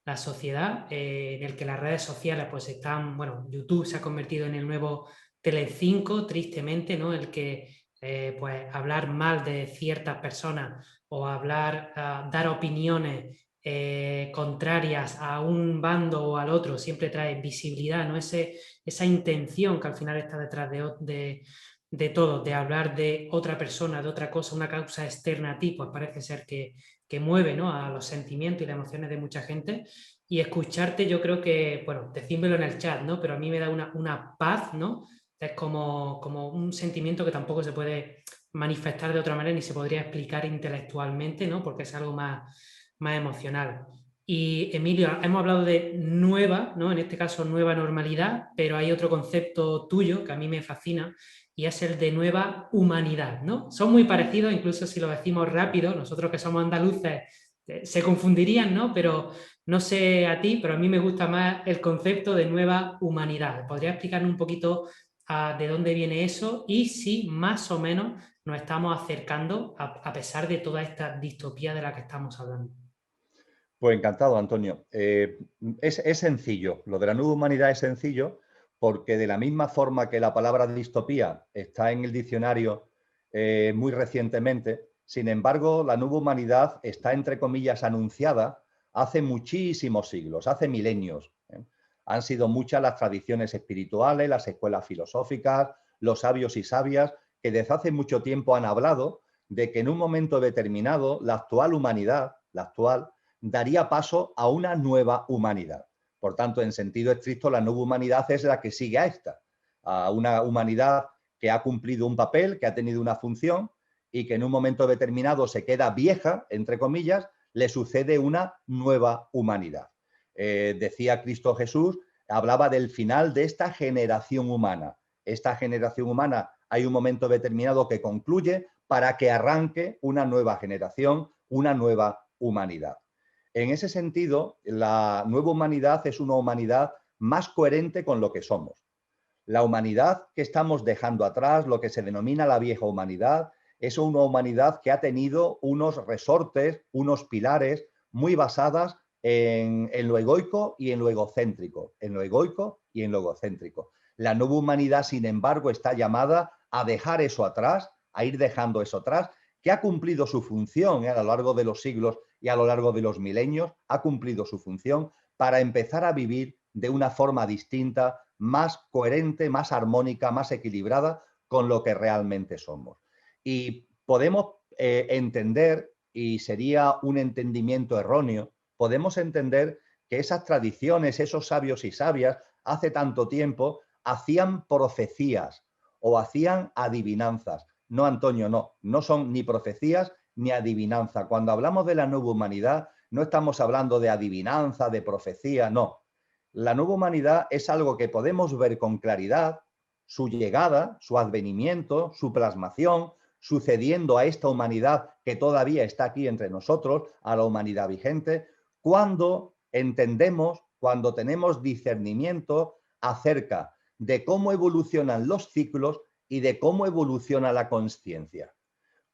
la sociedad, en el que las redes sociales pues están, bueno, YouTube se ha convertido en el nuevo Telecinco, tristemente, ¿no? El que pues hablar mal de ciertas personas o hablar, dar opiniones contrarias a un bando o al otro siempre trae visibilidad, ¿no? Esa intención que al final está detrás de todo, de hablar de otra persona, de otra cosa, una causa externa a ti, pues parece ser que mueve, ¿no? A los sentimientos y las emociones de mucha gente. y escucharte yo creo que, bueno, decídmelo en el chat, ¿no? Pero a mí me da una paz, ¿no? Es como un sentimiento que tampoco se puede manifestar de otra manera ni se podría explicar intelectualmente, ¿no? Porque es algo más emocional. Y Emilio, hemos hablado de nueva, ¿no? En este caso nueva normalidad, pero hay otro concepto tuyo que a mí me fascina y es el de nueva humanidad, ¿no? Son muy parecidos, incluso si lo decimos rápido, nosotros que somos andaluces se confundirían, ¿no? Pero no sé a ti, pero a mí me gusta más el concepto de nueva humanidad. ¿Podría explicarnos un poquito de dónde viene eso y si más o menos nos estamos acercando a pesar de toda esta distopía de la que estamos hablando? Pues encantado, Antonio. Es sencillo, lo de la nueva humanidad es sencillo porque de la misma forma que la palabra distopía está en el diccionario muy recientemente, sin embargo, la nueva humanidad está, entre comillas, anunciada hace muchísimos siglos, hace milenios. Han sido muchas las tradiciones espirituales, las escuelas filosóficas, los sabios y sabias que desde hace mucho tiempo han hablado de que en un momento determinado la actual humanidad, la actual, daría paso a una nueva humanidad. Por tanto, en sentido estricto, la nueva humanidad es la que sigue a esta, a una humanidad que ha cumplido un papel, que ha tenido una función y que en un momento determinado se queda vieja, entre comillas, le sucede una nueva humanidad. Decía Cristo Jesús, hablaba del final de esta generación humana. Esta generación humana hay un momento determinado que concluye para que arranque una nueva generación, una nueva humanidad. En ese sentido, la nueva humanidad es una humanidad más coherente con lo que somos. La humanidad que estamos dejando atrás, lo que se denomina la vieja humanidad, es una humanidad que ha tenido unos resortes, unos pilares muy basadas en lo egoico y en lo egocéntrico, en lo egoico y en lo egocéntrico. La nueva humanidad, sin embargo, está llamada a dejar eso atrás, a ir dejando eso atrás, que ha cumplido su función a lo largo de los siglos y a lo largo de los milenios, ha cumplido su función para empezar a vivir de una forma distinta, más coherente, más armónica, más equilibrada con lo que realmente somos. Y podemos entender, y sería un entendimiento erróneo, podemos entender que esas tradiciones, esos sabios y sabias, hace tanto tiempo, hacían profecías o hacían adivinanzas. No, Antonio, no son ni profecías ni adivinanza. Cuando hablamos de la nueva humanidad, no estamos hablando de adivinanza, de profecía, no. La nueva humanidad es algo que podemos ver con claridad, su llegada, su advenimiento, su plasmación, sucediendo a esta humanidad que todavía está aquí entre nosotros, a la humanidad vigente, cuando entendemos, cuando tenemos discernimiento acerca de cómo evolucionan los ciclos y de cómo evoluciona la consciencia.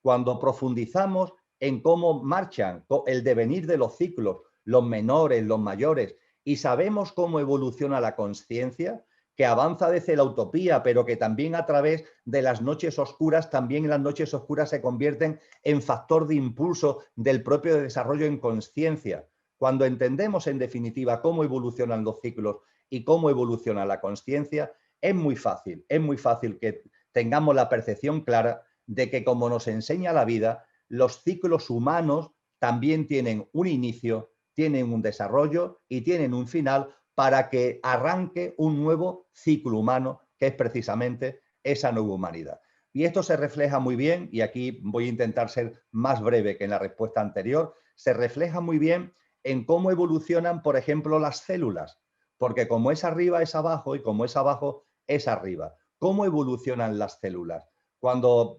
Cuando profundizamos en cómo marchan el devenir de los ciclos, los menores, los mayores, y sabemos cómo evoluciona la consciencia, que avanza desde la utopía, pero que también a través de las noches oscuras, también las noches oscuras se convierten en factor de impulso del propio desarrollo en consciencia. Cuando entendemos en definitiva cómo evolucionan los ciclos y cómo evoluciona la consciencia, es muy fácil que tengamos la percepción clara de que, como nos enseña la vida, los ciclos humanos también tienen un inicio, tienen un desarrollo y tienen un final para que arranque un nuevo ciclo humano, que es precisamente esa nueva humanidad. Y esto se refleja muy bien, y aquí voy a intentar ser más breve que en la respuesta anterior, se refleja muy bien en cómo evolucionan, por ejemplo, las células, porque como es arriba es abajo y como es abajo es arriba. ¿Cómo evolucionan las células? Cuando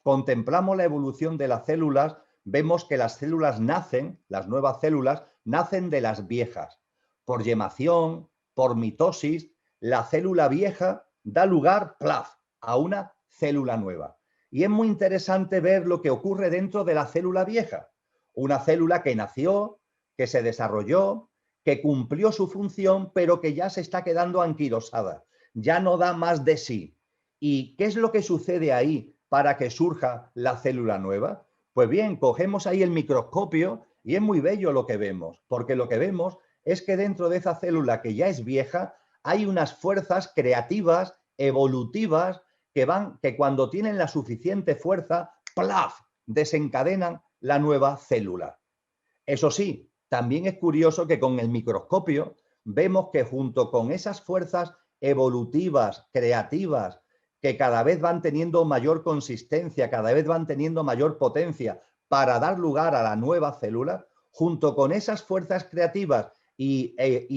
contemplamos la evolución de las células, vemos que las células nacen, las nuevas células, nacen de las viejas. Por yemación, por mitosis, la célula vieja da lugar, ¡plaf!, a una célula nueva. Y es muy interesante ver lo que ocurre dentro de la célula vieja. Una célula que nació, que se desarrolló, que cumplió su función, pero que ya se está quedando anquilosada, ya no da más de sí. ¿Y qué es lo que sucede ahí para que surja la célula nueva? Pues bien, cogemos ahí el microscopio y es muy bello lo que vemos, porque lo que vemos es que dentro de esa célula que ya es vieja hay unas fuerzas creativas, evolutivas, que cuando tienen la suficiente fuerza, ¡plaf!, desencadenan la nueva célula. Eso sí, también es curioso que con el microscopio vemos que junto con esas fuerzas evolutivas, creativas, que cada vez van teniendo mayor consistencia, cada vez van teniendo mayor potencia para dar lugar a la nueva célula, junto con esas fuerzas creativas y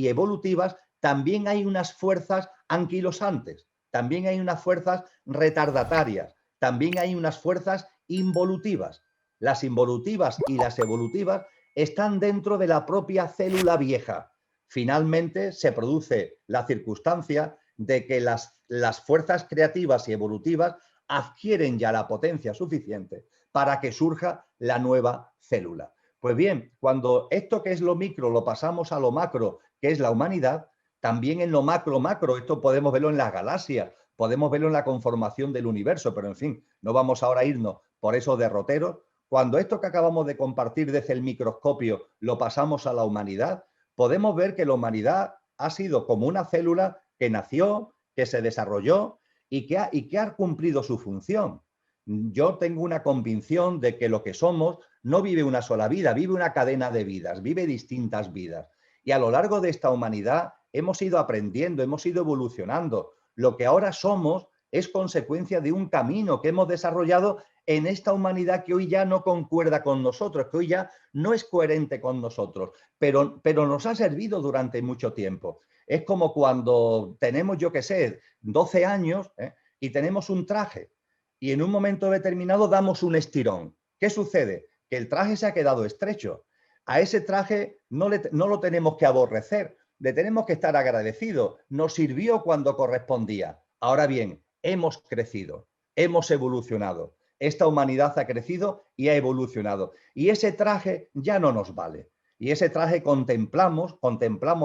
evolutivas, también hay unas fuerzas anquilosantes, también hay unas fuerzas retardatarias, también hay unas fuerzas involutivas. Las involutivas y las evolutivas están dentro de la propia célula vieja. Finalmente se produce la circunstancia de que las fuerzas creativas y evolutivas adquieren ya la potencia suficiente para que surja la nueva célula. Pues bien, cuando esto que es lo micro lo pasamos a lo macro, que es la humanidad, también en lo macro, esto podemos verlo en las galaxias, podemos verlo en la conformación del universo, pero en fin, no vamos ahora a irnos por esos derroteros. Cuando esto que acabamos de compartir desde el microscopio lo pasamos a la humanidad, podemos ver que la humanidad ha sido como una célula que nació, que se desarrolló y que ha cumplido su función. Yo tengo una convicción de que lo que somos no vive una sola vida, vive una cadena de vidas, vive distintas vidas. Y a lo largo de esta humanidad hemos ido aprendiendo, hemos ido evolucionando. Lo que ahora somos es consecuencia de un camino que hemos desarrollado en esta humanidad que hoy ya no concuerda con nosotros, que hoy ya no es coherente con nosotros, pero nos ha servido durante mucho tiempo. Es como cuando tenemos, yo qué sé, 12 años y tenemos un traje y en un momento determinado damos un estirón. ¿Qué sucede? Que el traje se ha quedado estrecho. A ese traje no lo tenemos que aborrecer, le tenemos que estar agradecidos. Nos sirvió cuando correspondía. Ahora bien, hemos crecido, hemos evolucionado. Esta humanidad ha crecido y ha evolucionado. Y ese traje ya no nos vale. Y ese traje contemplamos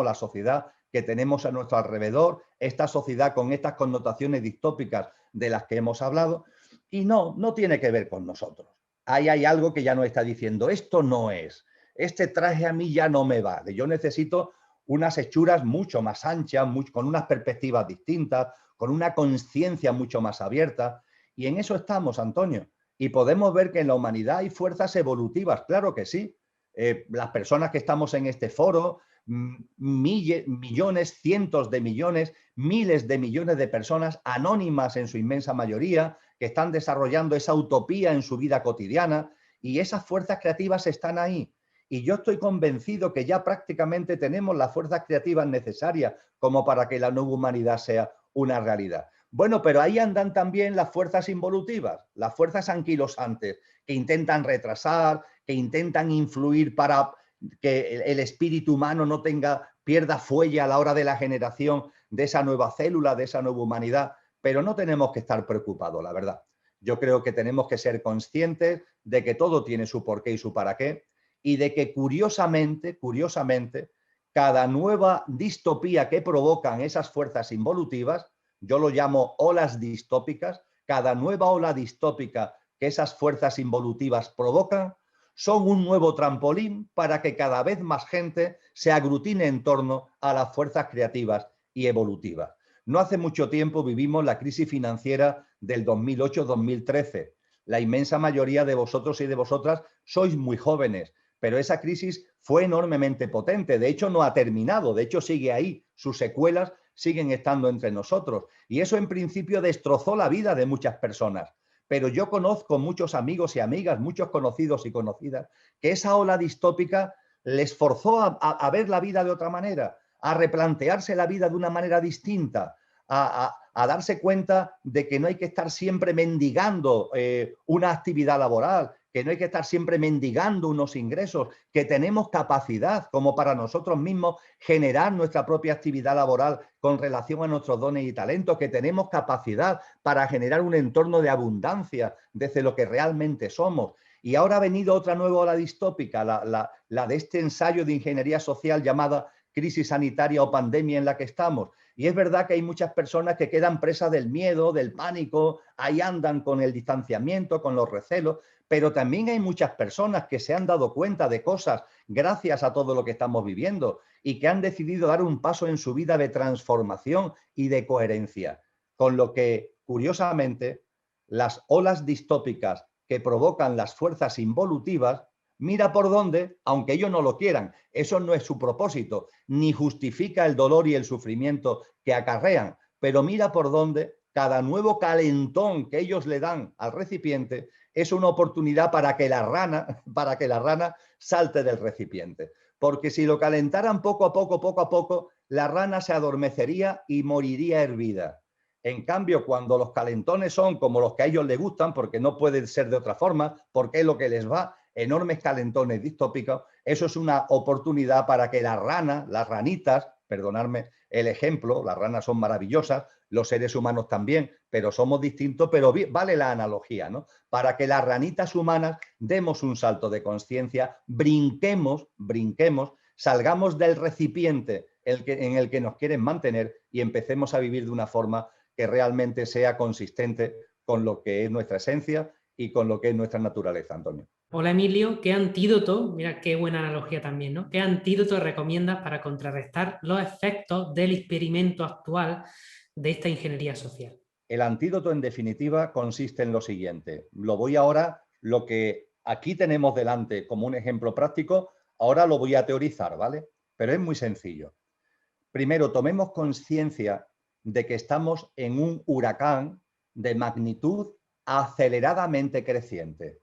la sociedad que tenemos a nuestro alrededor, esta sociedad con estas connotaciones distópicas de las que hemos hablado, y no tiene que ver con nosotros. Ahí hay algo que ya nos está diciendo, esto no es, este traje a mí ya no me vale, yo necesito unas hechuras mucho más anchas, con unas perspectivas distintas, con una conciencia mucho más abierta, y en eso estamos, Antonio. Y podemos ver que en la humanidad hay fuerzas evolutivas, claro que sí. Las personas que estamos en este foro, millones, cientos de millones, miles de millones de personas anónimas en su inmensa mayoría, que están desarrollando esa utopía en su vida cotidiana, y esas fuerzas creativas están ahí. Y yo estoy convencido que ya prácticamente tenemos las fuerzas creativas necesarias como para que la nueva humanidad sea una realidad. Bueno, pero ahí andan también las fuerzas involutivas, las fuerzas anquilosantes, que intentan retrasar, que intentan influir para que el espíritu humano no pierda fuelle a la hora de la generación de esa nueva célula, de esa nueva humanidad. Pero no tenemos que estar preocupados, la verdad. Yo creo que tenemos que ser conscientes de que todo tiene su porqué y su para qué, y de que curiosamente, cada nueva distopía que provocan esas fuerzas involutivas, yo lo llamo olas distópicas, cada nueva ola distópica que esas fuerzas involutivas provocan, son un nuevo trampolín para que cada vez más gente se aglutine en torno a las fuerzas creativas y evolutivas. No hace mucho tiempo vivimos la crisis financiera del 2008-2013. La inmensa mayoría de vosotros y de vosotras sois muy jóvenes, pero esa crisis fue enormemente potente. De hecho, no ha terminado, de hecho sigue ahí. Sus secuelas siguen estando entre nosotros. Y eso en principio destrozó la vida de muchas personas. Pero yo conozco muchos amigos y amigas, muchos conocidos y conocidas, que esa ola distópica les forzó a ver la vida de otra manera, a replantearse la vida de una manera distinta, a darse cuenta de que no hay que estar siempre mendigando una actividad laboral, que no hay que estar siempre mendigando unos ingresos, que tenemos capacidad como para nosotros mismos generar nuestra propia actividad laboral con relación a nuestros dones y talentos, que tenemos capacidad para generar un entorno de abundancia desde lo que realmente somos. Y ahora ha venido otra nueva ola distópica, la de este ensayo de ingeniería social llamada crisis sanitaria o pandemia en la que estamos. Y es verdad que hay muchas personas que quedan presas del miedo, del pánico, ahí andan con el distanciamiento, con los recelos, pero también hay muchas personas que se han dado cuenta de cosas gracias a todo lo que estamos viviendo y que han decidido dar un paso en su vida de transformación y de coherencia. Con lo que, curiosamente, las olas distópicas que provocan las fuerzas involutivas Mira por dónde, aunque ellos no lo quieran. Eso no es su propósito, ni justifica el dolor y el sufrimiento que acarrean. Pero mira por dónde cada nuevo calentón que ellos le dan al recipiente es una oportunidad para que la rana salte del recipiente. Porque si lo calentaran poco a poco, la rana se adormecería y moriría hervida. En cambio, cuando los calentones son como los que a ellos les gustan, porque no pueden ser de otra forma, porque es lo que les va, enormes calentones distópicos, eso es una oportunidad para que la rana, las ranitas, perdonadme el ejemplo, las ranas son maravillosas, los seres humanos también, pero somos distintos, pero vale la analogía, ¿no? Para que las ranitas humanas demos un salto de conciencia, brinquemos, salgamos del recipiente en el que nos quieren mantener y empecemos a vivir de una forma que realmente sea consistente con lo que es nuestra esencia y con lo que es nuestra naturaleza, Antonio. Hola Emilio, ¿qué antídoto, mira qué buena analogía también, ¿no? ¿Qué antídoto recomiendas para contrarrestar los efectos del experimento actual de esta ingeniería social? El antídoto, en definitiva, consiste en lo siguiente. Lo que aquí tenemos delante como un ejemplo práctico, ahora lo voy a teorizar, ¿vale? Pero es muy sencillo. Primero, tomemos conciencia de que estamos en un huracán de magnitud aceleradamente creciente.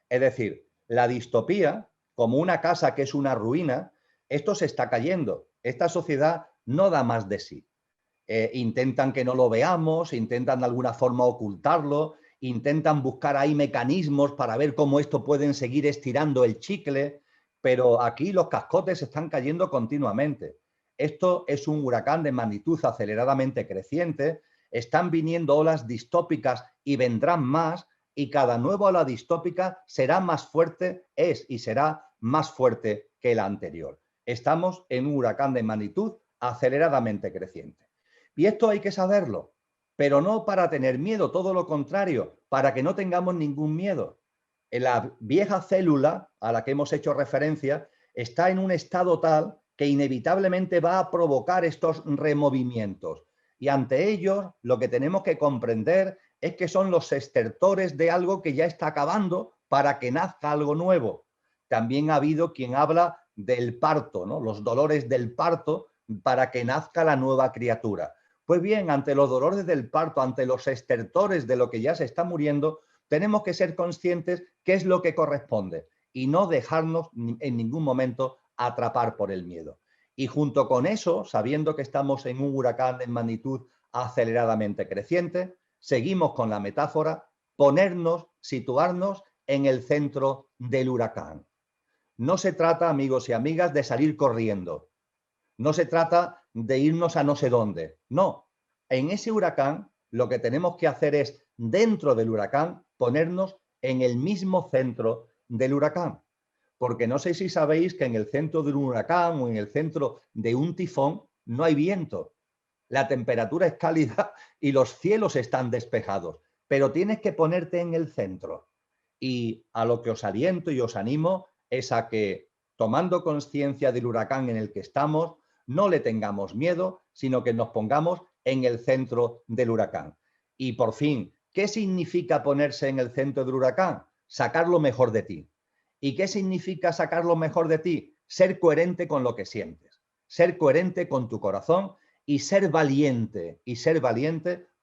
Es decir, la distopía, como una casa que es una ruina, esto se está cayendo. Esta sociedad no da más de sí. Intentan que no lo veamos, intentan de alguna forma ocultarlo, intentan buscar ahí mecanismos para ver cómo esto pueden seguir estirando el chicle, pero aquí los cascotes están cayendo continuamente. Esto es un huracán de magnitud aceleradamente creciente, están viniendo olas distópicas y vendrán más, y cada nueva ola distópica será más fuerte, es y será más fuerte que la anterior. Estamos en un huracán de magnitud aceleradamente creciente. Y esto hay que saberlo, pero no para tener miedo, todo lo contrario, para que no tengamos ningún miedo. En la vieja célula a la que hemos hecho referencia está en un estado tal que inevitablemente va a provocar estos removimientos. Y ante ellos lo que tenemos que comprender es que son los estertores de algo que ya está acabando para que nazca algo nuevo. También ha habido quien habla del parto, ¿no? Los dolores del parto para que nazca la nueva criatura. Pues bien, ante los dolores del parto, ante los estertores de lo que ya se está muriendo, tenemos que ser conscientes qué es lo que corresponde y no dejarnos en ningún momento atrapar por el miedo. Y junto con eso, sabiendo que estamos en un huracán de magnitud aceleradamente creciente, seguimos con la metáfora, situarnos en el centro del huracán. No se trata, amigos y amigas, de salir corriendo. No se trata de irnos a no sé dónde. No. En ese huracán lo que tenemos que hacer es, dentro del huracán, ponernos en el mismo centro del huracán. Porque no sé si sabéis que en el centro de un huracán o en el centro de un tifón no hay viento. La temperatura es cálida y los cielos están despejados. Pero tienes que ponerte en el centro. Y a lo que os aliento y os animo es a que, tomando conciencia del huracán en el que estamos, no le tengamos miedo, sino que nos pongamos en el centro del huracán. Y por fin, ¿qué significa ponerse en el centro del huracán? Sacar lo mejor de ti. ¿Y qué significa sacar lo mejor de ti? Ser coherente con lo que sientes, ser coherente con tu corazón y ser valiente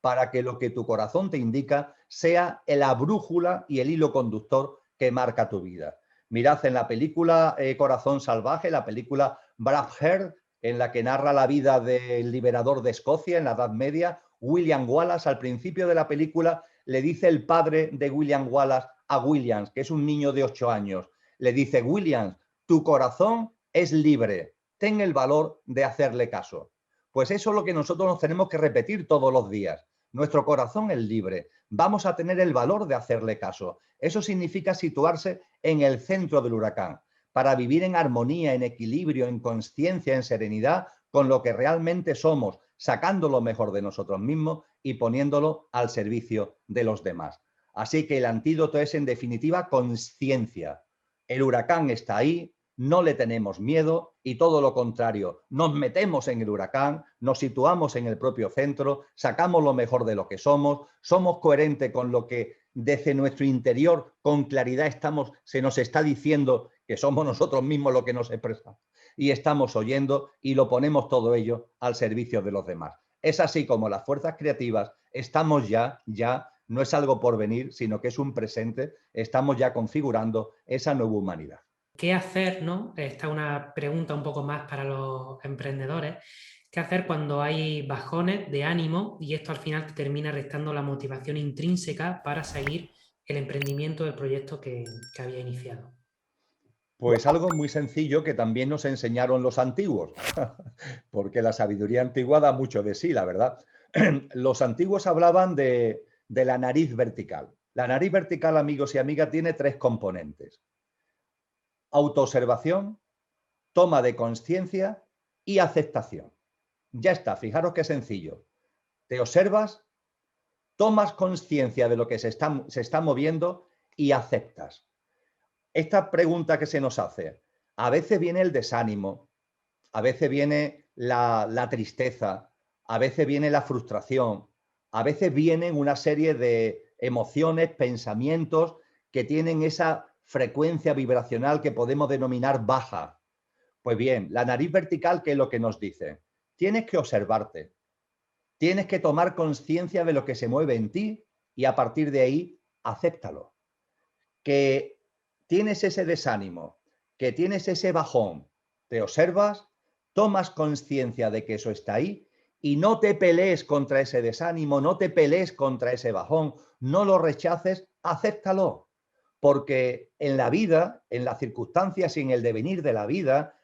para que lo que tu corazón te indica sea la brújula y el hilo conductor que marca tu vida. Mirad en la película Corazón Salvaje, la película Braveheart, en la que narra la vida del liberador de Escocia en la Edad Media, William Wallace. Al principio de la película le dice el padre de William Wallace a Williams, que es un niño de 8 años, le dice: Williams, tu corazón es libre, ten el valor de hacerle caso. Pues eso es lo que nosotros nos tenemos que repetir todos los días. Nuestro corazón es libre, vamos a tener el valor de hacerle caso. Eso significa situarse en el centro del huracán, para vivir en armonía, en equilibrio, en conciencia, en serenidad con lo que realmente somos, sacando lo mejor de nosotros mismos y poniéndolo al servicio de los demás. Así que el antídoto es, en definitiva, conciencia. El huracán está ahí, no le tenemos miedo y todo lo contrario, nos metemos en el huracán, nos situamos en el propio centro, sacamos lo mejor de lo que somos coherentes con lo que desde nuestro interior con claridad se nos está diciendo que somos nosotros mismos los que nos expresamos. Y estamos oyendo y lo ponemos todo ello al servicio de los demás. Es así como las fuerzas creativas estamos ya, no es algo por venir, sino que es un presente, estamos ya configurando esa nueva humanidad. ¿Qué hacer, no? Esta es una pregunta un poco más para los emprendedores. ¿Qué hacer cuando hay bajones de ánimo y esto al final te termina restando la motivación intrínseca para seguir el emprendimiento del proyecto que había iniciado? Pues algo muy sencillo que también nos enseñaron los antiguos, porque la sabiduría antigua da mucho de sí, la verdad. Los antiguos hablaban de la nariz vertical. La nariz vertical, amigos y amigas, tiene 3 componentes: autoobservación, toma de conciencia y aceptación. Ya está, fijaros qué sencillo. Te observas, tomas conciencia de lo que se está moviendo y aceptas. Esta pregunta que se nos hace, a veces viene el desánimo, a veces viene la tristeza, a veces viene la frustración, a veces vienen una serie de emociones, pensamientos que tienen esa frecuencia vibracional que podemos denominar baja. Pues bien, la nariz vertical, ¿qué es lo que nos dice? Tienes que observarte, tienes que tomar conciencia de lo que se mueve en ti y a partir de ahí, acéptalo. Que tienes ese desánimo, que tienes ese bajón, te observas, tomas conciencia de que eso está ahí y no te pelees contra ese desánimo, no te pelees contra ese bajón, no lo rechaces, acéptalo. Porque en la vida, en las circunstancias y en el devenir de la vida,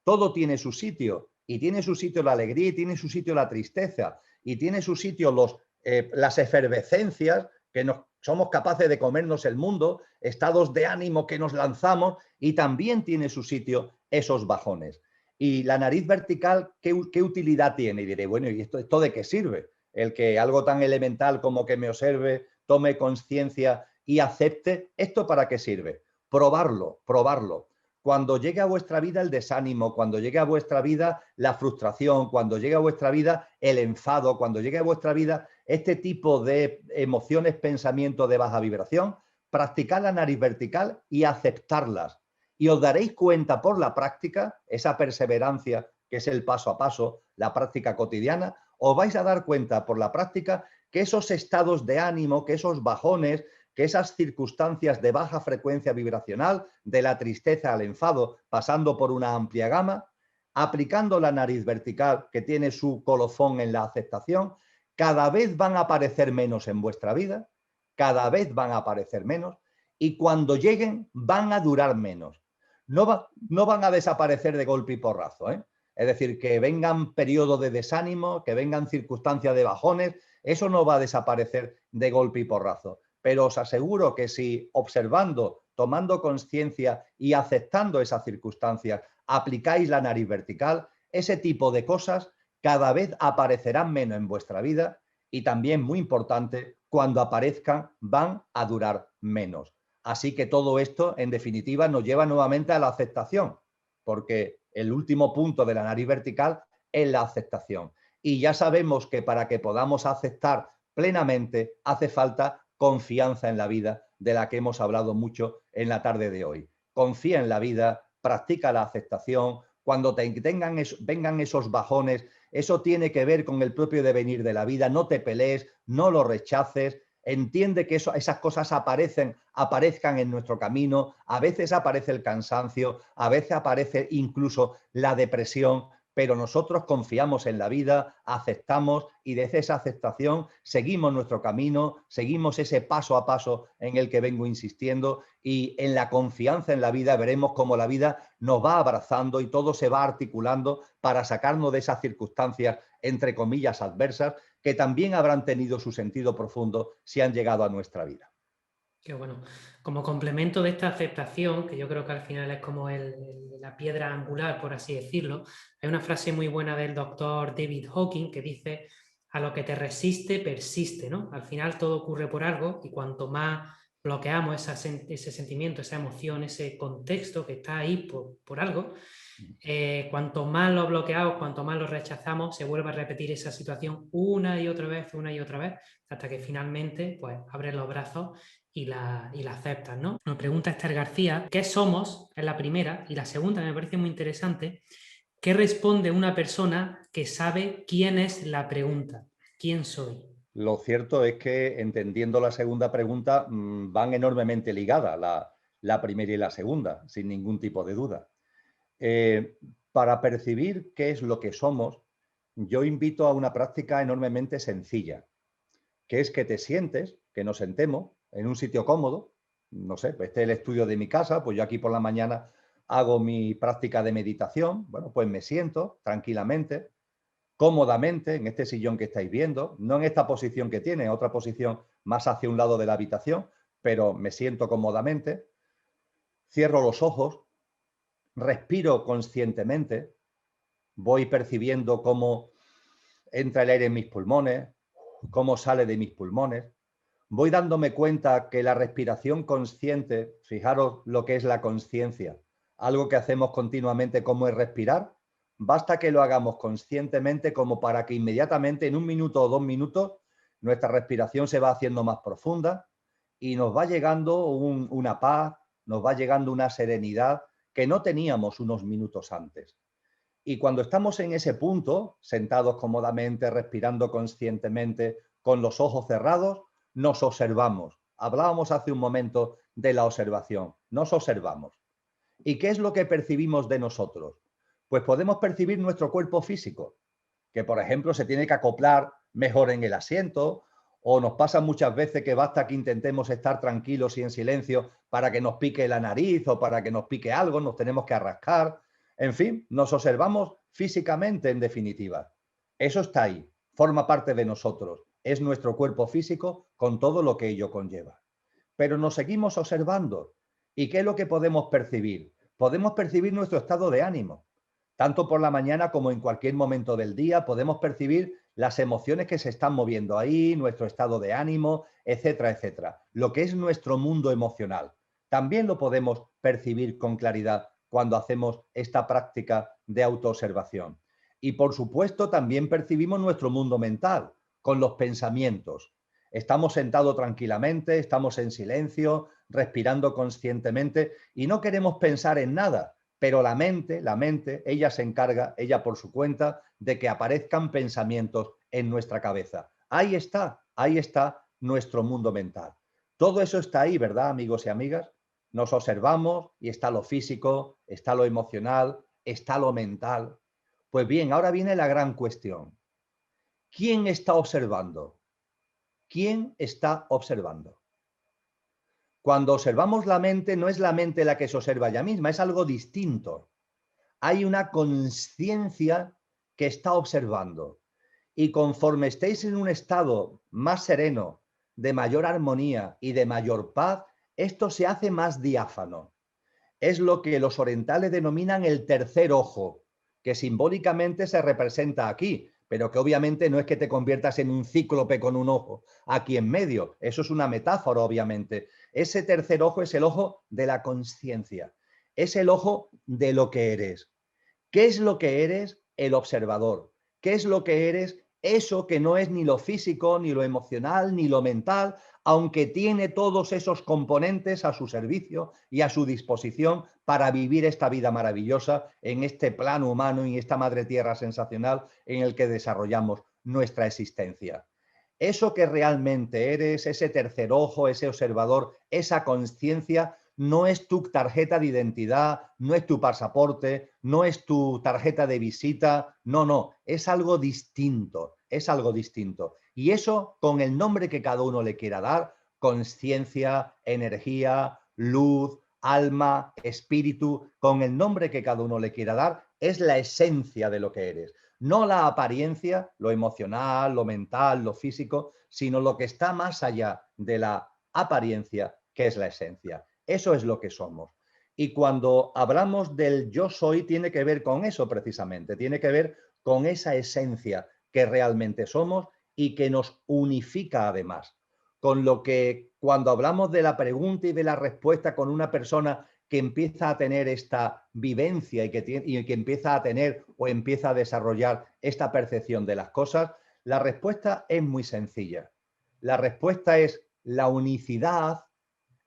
todo tiene su sitio. Y tiene su sitio la alegría, y tiene su sitio la tristeza, y tiene su sitio las efervescencias que somos capaces de comernos el mundo, estados de ánimo que nos lanzamos, y también tiene su sitio esos bajones. Y la nariz vertical, ¿qué utilidad tiene? Y diré, bueno, ¿y esto de qué sirve? El que algo tan elemental como que me observe, tome conciencia y acepte, ¿esto para qué sirve? Probarlo, probarlo. Cuando llegue a vuestra vida el desánimo, cuando llegue a vuestra vida la frustración, cuando llegue a vuestra vida el enfado, cuando llegue a vuestra vida este tipo de emociones, pensamientos de baja vibración, practicad la nariz vertical y aceptarlas. Y os daréis cuenta por la práctica, esa perseverancia que es el paso a paso, la práctica cotidiana, os vais a dar cuenta por la práctica que esos estados de ánimo, que esos bajones, que esas circunstancias de baja frecuencia vibracional, de la tristeza al enfado, pasando por una amplia gama, aplicando la nariz vertical, que tiene su colofón en la aceptación, cada vez van a aparecer menos en vuestra vida, cada vez van a aparecer menos, y cuando lleguen van a durar menos. No van a desaparecer de golpe y porrazo, ¿eh? Es decir, que vengan periodos de desánimo, que vengan circunstancias de bajones, eso no va a desaparecer de golpe y porrazo. Pero os aseguro que si observando, tomando conciencia y aceptando esas circunstancias, aplicáis la nariz vertical, ese tipo de cosas cada vez aparecerán menos en vuestra vida y también, muy importante, cuando aparezcan van a durar menos. Así que todo esto, en definitiva, nos lleva nuevamente a la aceptación, porque el último punto de la nariz vertical es la aceptación. Y ya sabemos que para que podamos aceptar plenamente hace falta confianza en la vida, de la que hemos hablado mucho en la tarde de hoy. Confía en la vida, practica la aceptación. Cuando vengan esos bajones, eso tiene que ver con el propio devenir de la vida. No te pelees, no lo rechaces. Entiende que esas cosas aparezcan en nuestro camino. A veces aparece el cansancio, a veces aparece incluso la depresión, pero nosotros confiamos en la vida, aceptamos y desde esa aceptación seguimos nuestro camino, seguimos ese paso a paso en el que vengo insistiendo y en la confianza en la vida veremos cómo la vida nos va abrazando y todo se va articulando para sacarnos de esas circunstancias, entre comillas, adversas, que también habrán tenido su sentido profundo si han llegado a nuestra vida. Qué bueno. Como complemento de esta aceptación, que yo creo que al final es como la piedra angular, por así decirlo, hay una frase muy buena del doctor David Hawking que dice: a lo que te resiste, persiste, ¿no? Al final todo ocurre por algo y cuanto más bloqueamos ese sentimiento, esa emoción, ese contexto que está ahí por algo, Cuanto más lo bloqueamos, cuanto más lo rechazamos, se vuelve a repetir esa situación una y otra vez, hasta que finalmente pues, abres los brazos y la aceptas, ¿no? Nos pregunta Esther García, ¿qué somos? Es la primera. Y la segunda me parece muy interesante. ¿Qué responde una persona que sabe quién es la pregunta? ¿Quién soy? Lo cierto es que, entendiendo la segunda pregunta, van enormemente ligadas la primera y la segunda, sin ningún tipo de duda. Para percibir qué es lo que somos, yo invito a una práctica enormemente sencilla, que es que te sientes, que nos sentemos en un sitio cómodo. No sé, este es el estudio de mi casa, pues yo aquí por la mañana hago mi práctica de meditación. Bueno, pues me siento tranquilamente, cómodamente, en este sillón que estáis viendo, no en esta posición que tiene, otra posición más hacia un lado de la habitación, pero me siento cómodamente, cierro los ojos, respiro conscientemente, voy percibiendo cómo entra el aire en mis pulmones, cómo sale de mis pulmones. Voy dándome cuenta que la respiración consciente, fijaros lo que es la conciencia, algo que hacemos continuamente como es respirar, basta que lo hagamos conscientemente como para que inmediatamente en 1 minuto o 2 minutos nuestra respiración se va haciendo más profunda y nos va llegando una paz, nos va llegando una serenidad que no teníamos unos minutos antes. Y cuando estamos en ese punto, sentados cómodamente, respirando conscientemente, con los ojos cerrados, nos observamos. Hablábamos hace un momento de la observación. Nos observamos. ¿Y qué es lo que percibimos de nosotros? Pues podemos percibir nuestro cuerpo físico, que por ejemplo se tiene que acoplar mejor en el asiento, o nos pasa muchas veces que basta que intentemos estar tranquilos y en silencio para que nos pique la nariz o para que nos pique algo, nos tenemos que arrascar. En fin, nos observamos físicamente en definitiva. Eso está ahí, forma parte de nosotros, es nuestro cuerpo físico con todo lo que ello conlleva. Pero nos seguimos observando. ¿Y qué es lo que podemos percibir? Podemos percibir nuestro estado de ánimo. Tanto por la mañana como en cualquier momento del día podemos percibir las emociones que se están moviendo ahí, nuestro estado de ánimo, etcétera, etcétera. Lo que es nuestro mundo emocional. También lo podemos percibir con claridad cuando hacemos esta práctica de autoobservación. Y por supuesto también percibimos nuestro mundo mental con los pensamientos. Estamos sentados tranquilamente, estamos en silencio, respirando conscientemente y no queremos pensar en nada, pero la mente, ella se encarga, ella por su cuenta, de que aparezcan pensamientos en nuestra cabeza. Ahí está nuestro mundo mental. Todo eso está ahí, ¿verdad, amigos y amigas? Nos observamos y está lo físico, está lo emocional, está lo mental. Pues bien, ahora viene la gran cuestión. ¿Quién está observando? ¿Quién está observando? Cuando observamos la mente, no es la mente la que se observa ella misma, es algo distinto. Hay una conciencia que está observando. Y conforme estéis en un estado más sereno, de mayor armonía y de mayor paz, esto se hace más diáfano. Es lo que los orientales denominan el tercer ojo, que simbólicamente se representa aquí, pero que obviamente no es que te conviertas en un cíclope con un ojo aquí en medio. Eso es una metáfora, obviamente. Ese tercer ojo es el ojo de la conciencia. Es el ojo de lo que eres. ¿Qué es lo que eres? El observador. ¿Qué es lo que eres? Eso que no es ni lo físico, ni lo emocional, ni lo mental, aunque tiene todos esos componentes a su servicio y a su disposición para vivir esta vida maravillosa en este plano humano y esta madre tierra sensacional en el que desarrollamos nuestra existencia. Eso que realmente eres, ese tercer ojo, ese observador, esa conciencia, no es tu tarjeta de identidad, no es tu pasaporte, no es tu tarjeta de visita, no, es algo distinto, es algo distinto. Y eso con el nombre que cada uno le quiera dar, conciencia, energía, luz, alma, espíritu, con el nombre que cada uno le quiera dar, es la esencia de lo que eres. No la apariencia, lo emocional, lo mental, lo físico, sino lo que está más allá de la apariencia, que es la esencia. Eso es lo que somos. Y cuando hablamos del yo soy, tiene que ver con eso precisamente, tiene que ver con esa esencia que realmente somos y que nos unifica además. Con lo que cuando hablamos de la pregunta y de la respuesta con una persona que empieza a tener esta vivencia y que empieza a tener o empieza a desarrollar esta percepción de las cosas? La respuesta es muy sencilla. La respuesta es la unicidad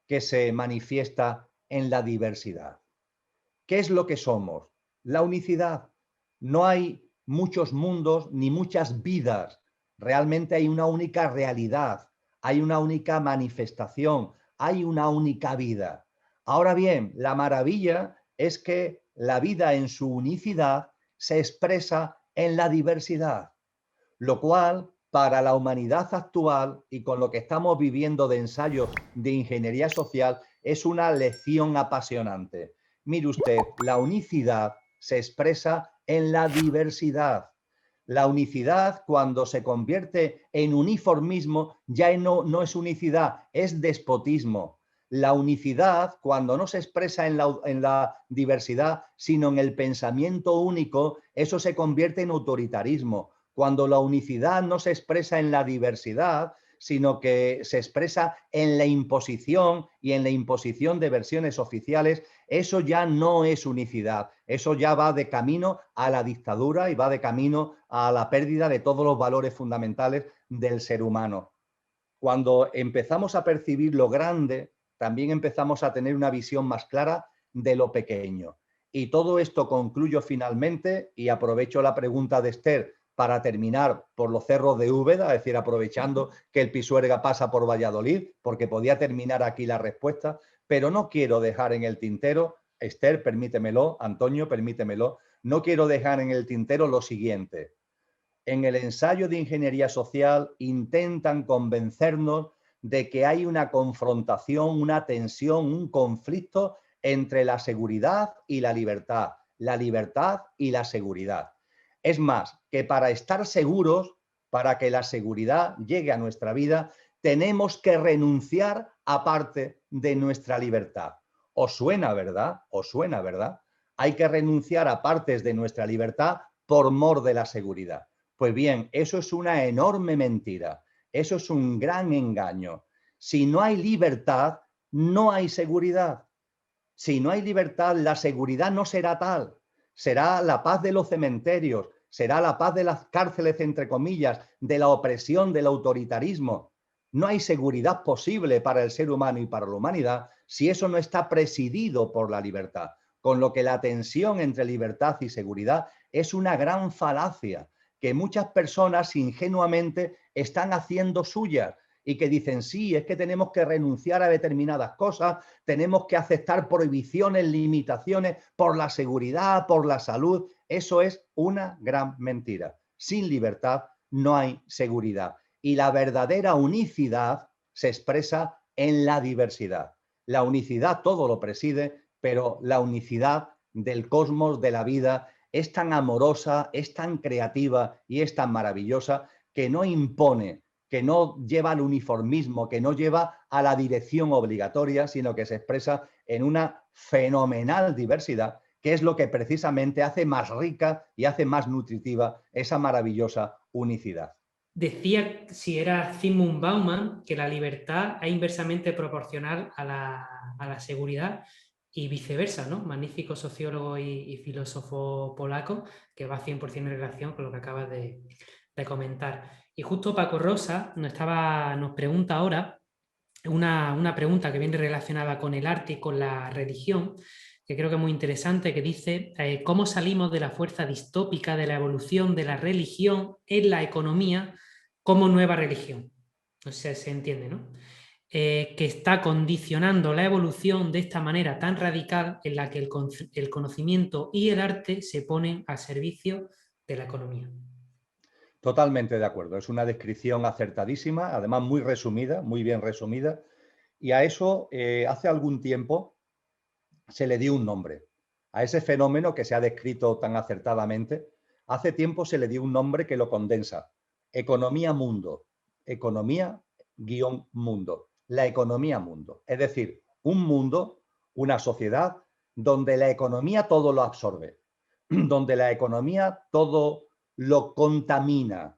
que se manifiesta en la diversidad. ¿Qué es lo que somos? La unicidad. No hay muchos mundos ni muchas vidas. Realmente hay una única realidad, hay una única manifestación, hay una única vida. Ahora bien, la maravilla es que la vida en su unicidad se expresa en la diversidad, lo cual para la humanidad actual y con lo que estamos viviendo de ensayos de ingeniería social es una lección apasionante. Mire usted, la unicidad se expresa en la diversidad. La unicidad, cuando se convierte en uniformismo, ya no es unicidad, es despotismo. La unicidad, cuando no se expresa en la diversidad, sino en el pensamiento único, eso se convierte en autoritarismo. Cuando la unicidad no se expresa en la diversidad, sino que se expresa en la imposición y en la imposición de versiones oficiales, eso ya no es unicidad. Eso ya va de camino a la dictadura y va de camino a la pérdida de todos los valores fundamentales del ser humano. Cuando empezamos a percibir lo grande, también empezamos a tener una visión más clara de lo pequeño. Y todo esto concluyo finalmente y aprovecho la pregunta de Esther para terminar por los cerros de Úbeda, es decir, aprovechando que el Pisuerga pasa por Valladolid, porque podía terminar aquí la respuesta, pero no quiero dejar en el tintero, Esther, permítemelo, Antonio, permítemelo, no quiero dejar en el tintero lo siguiente. En el ensayo de ingeniería social intentan convencernos de que hay una confrontación, una tensión, un conflicto entre la seguridad y la libertad y la seguridad. Es más, que para estar seguros, para que la seguridad llegue a nuestra vida, tenemos que renunciar a parte de nuestra libertad. ¿Os suena, verdad? ¿Os suena, verdad? Hay que renunciar a partes de nuestra libertad por mor de la seguridad. Pues bien, eso es una enorme mentira. Eso es un gran engaño. Si no hay libertad, no hay seguridad. Si no hay libertad, la seguridad no será tal. Será la paz de los cementerios, será la paz de las cárceles, entre comillas, de la opresión, del autoritarismo. No hay seguridad posible para el ser humano y para la humanidad si eso no está presidido por la libertad. Con lo que la tensión entre libertad y seguridad es una gran falacia que muchas personas ingenuamente están haciendo suyas y que dicen, sí, es que tenemos que renunciar a determinadas cosas, tenemos que aceptar prohibiciones, limitaciones por la seguridad, por la salud. Eso es una gran mentira. Sin libertad no hay seguridad. Y la verdadera unicidad se expresa en la diversidad. La unicidad todo lo preside, pero la unicidad del cosmos, de la vida, es tan amorosa, es tan creativa y es tan maravillosa que no impone, que no lleva al uniformismo, que no lleva a la dirección obligatoria, sino que se expresa en una fenomenal diversidad, que es lo que precisamente hace más rica y hace más nutritiva esa maravillosa unicidad. Decía, si era Zygmunt Bauman, que la libertad es inversamente proporcional a la seguridad y viceversa, ¿no? Magnífico sociólogo y filósofo polaco que va 100% en relación con lo que acabas de comentar. Y justo Paco Rosa nos pregunta ahora una pregunta que viene relacionada con el arte y con la religión, que creo que es muy interesante, que dice ¿cómo salimos de la fuerza distópica de la evolución de la religión en la economía como nueva religión? No sé si se entiende, ¿no? Que está condicionando la evolución de esta manera tan radical en la que el conocimiento y el arte se ponen al servicio de la economía. Totalmente de acuerdo. Es una descripción acertadísima, además muy resumida, muy bien resumida. Y a eso, hace algún tiempo, se le dio un nombre. A ese fenómeno que se ha descrito tan acertadamente, hace tiempo se le dio un nombre que lo condensa. Economía mundo. Economía-mundo. La economía mundo. Es decir, un mundo, una sociedad donde la economía todo lo absorbe, donde la economía todo lo contamina.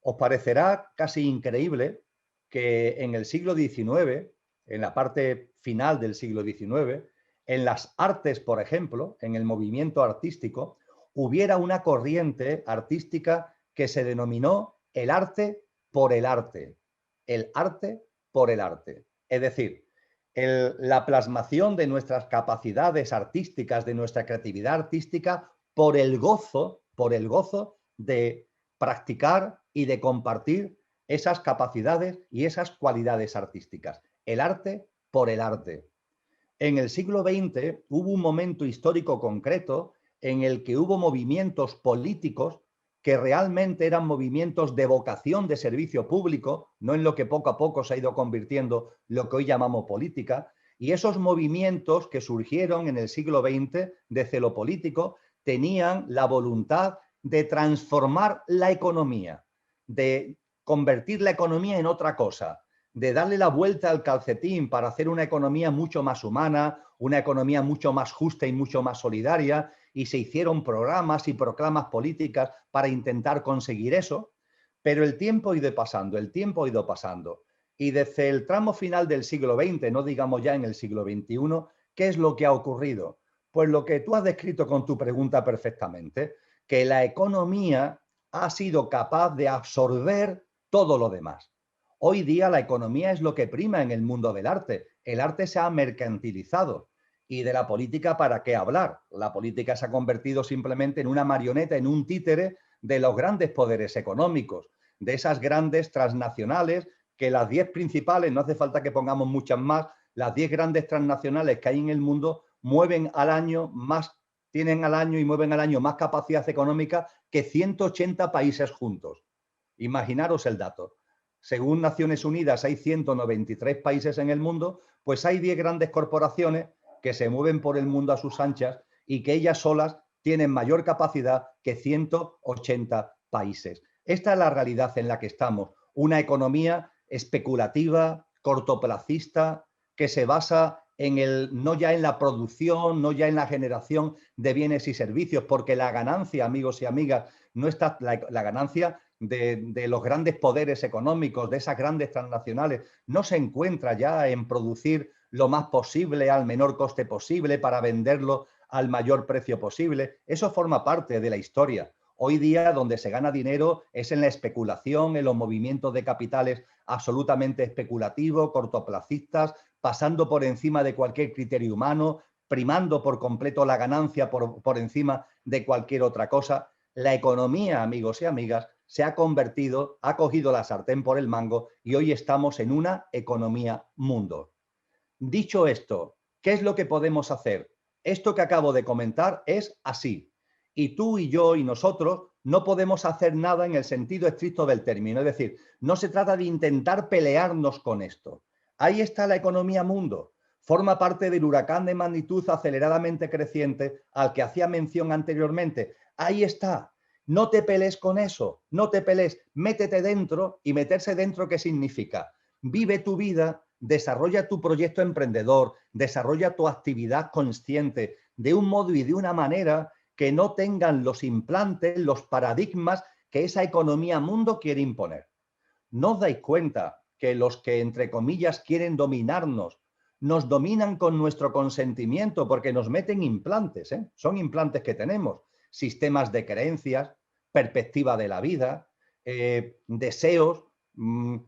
Os parecerá casi increíble que en el siglo XIX en la parte final del siglo XIX, en las artes, por ejemplo, en el movimiento artístico, hubiera una corriente artística que se denominó el arte por el arte. El arte por el arte. Es decir, la plasmación de nuestras capacidades artísticas, de nuestra creatividad artística, por el gozo de practicar y de compartir esas capacidades y esas cualidades artísticas. El arte por el arte. En el siglo XX hubo un momento histórico concreto en el que hubo movimientos políticos que realmente eran movimientos de vocación de servicio público, no en lo que poco a poco se ha ido convirtiendo lo que hoy llamamos política, y esos movimientos que surgieron en el siglo XX de celo político tenían la voluntad de transformar la economía, de convertir la economía en otra cosa, de darle la vuelta al calcetín para hacer una economía mucho más humana, una economía mucho más justa y mucho más solidaria, y se hicieron programas y proclamas políticas para intentar conseguir eso, pero el tiempo ha ido pasando, el tiempo ha ido pasando. Y desde el tramo final del siglo XX, no digamos ya en el siglo XXI, ¿qué es lo que ha ocurrido? Pues lo que tú has descrito con tu pregunta perfectamente, que la economía ha sido capaz de absorber todo lo demás. Hoy día la economía es lo que prima en el mundo del arte. El arte se ha mercantilizado. Y de la política, ¿para qué hablar? La política se ha convertido simplemente en una marioneta, en un títere de los grandes poderes económicos, de esas grandes transnacionales que las 10 principales, no hace falta que pongamos muchas más, las 10 grandes transnacionales que hay en el mundo mueven al año más, tienen al año y mueven al año más capacidad económica que 180 países juntos. Imaginaros el dato. Según Naciones Unidas hay 193 países en el mundo, pues hay 10 grandes corporaciones que se mueven por el mundo a sus anchas y que ellas solas tienen mayor capacidad que 180 países. Esta es la realidad en la que estamos. Una economía especulativa, cortoplacista, que se basa no ya en la producción, no ya en la generación de bienes y servicios, porque la ganancia, amigos y amigas, no está la ganancia de los grandes poderes económicos, de esas grandes transnacionales, no se encuentra ya en producir lo más posible al menor coste posible para venderlo al mayor precio posible. Eso forma parte de la historia. Hoy día donde se gana dinero es en la especulación, en los movimientos de capitales absolutamente especulativos, cortoplacistas, pasando por encima de cualquier criterio humano, primando por completo la ganancia por encima de cualquier otra cosa. La economía, amigos y amigas, se ha convertido, ha cogido la sartén por el mango y hoy estamos en una economía mundo. Dicho esto, ¿qué es lo que podemos hacer? Esto que acabo de comentar es así. Y tú y yo y nosotros no podemos hacer nada en el sentido estricto del término. Es decir, no se trata de intentar pelearnos con esto. Ahí está la economía mundo. Forma parte del huracán de magnitud aceleradamente creciente al que hacía mención anteriormente. Ahí está. No te pelees con eso. No te pelees. Métete dentro. ¿Y meterse dentro qué significa? Vive tu vida. Desarrolla tu proyecto emprendedor, desarrolla tu actividad consciente de un modo y de una manera que no tengan los implantes, los paradigmas que esa economía mundo quiere imponer. ¿No os dais cuenta que los que, entre comillas, quieren dominarnos, nos dominan con nuestro consentimiento porque nos meten implantes? Son implantes que tenemos, sistemas de creencias, perspectiva de la vida, deseos,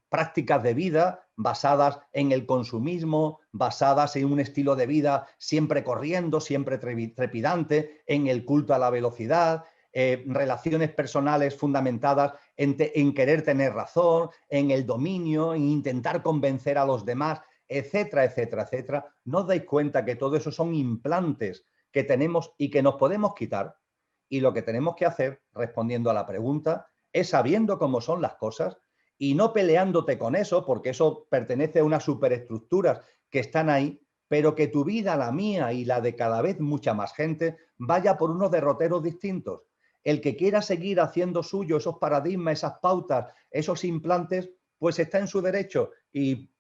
prácticas de vida basadas en el consumismo, basadas en un estilo de vida siempre corriendo, siempre trepidante, en el culto a la velocidad, relaciones personales fundamentadas en querer tener razón, en el dominio, en intentar convencer a los demás, etcétera, etcétera, etcétera. ¿No os dais cuenta que todo eso son implantes que tenemos y que nos podemos quitar? Y lo que tenemos que hacer, respondiendo a la pregunta, es sabiendo cómo son las cosas y no peleándote con eso, porque eso pertenece a unas superestructuras que están ahí, pero que tu vida, la mía y la de cada vez mucha más gente vaya por unos derroteros distintos. El que quiera seguir haciendo suyo esos paradigmas, esas pautas, esos implantes, pues está en su derecho y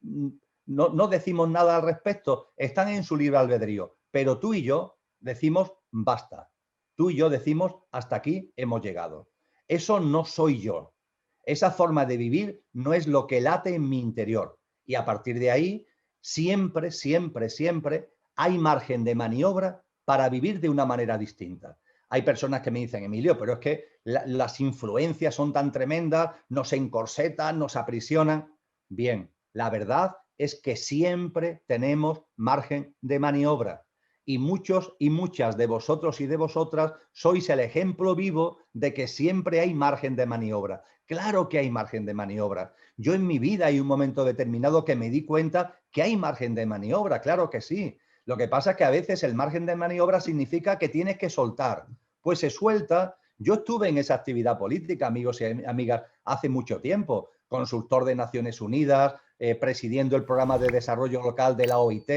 no decimos nada al respecto, están en su libre albedrío, pero tú y yo decimos basta. Tú y yo decimos hasta aquí hemos llegado. Eso no soy yo. Esa forma de vivir no es lo que late en mi interior. Y a partir de ahí, siempre, siempre, siempre hay margen de maniobra para vivir de una manera distinta. Hay personas que me dicen, Emilio, pero es que las influencias son tan tremendas, nos encorsetan, nos aprisionan. Bien, la verdad es que siempre tenemos margen de maniobra. Y muchos y muchas de vosotros y de vosotras sois el ejemplo vivo de que siempre hay margen de maniobra. Claro que hay margen de maniobra. Yo en mi vida hay un momento determinado que me di cuenta que hay margen de maniobra, claro que sí. Lo que pasa es que a veces el margen de maniobra significa que tienes que soltar. Pues se suelta. Yo estuve en esa actividad política, amigos y amigas, hace mucho tiempo, consultor de Naciones Unidas, presidiendo el programa de desarrollo local de la OIT,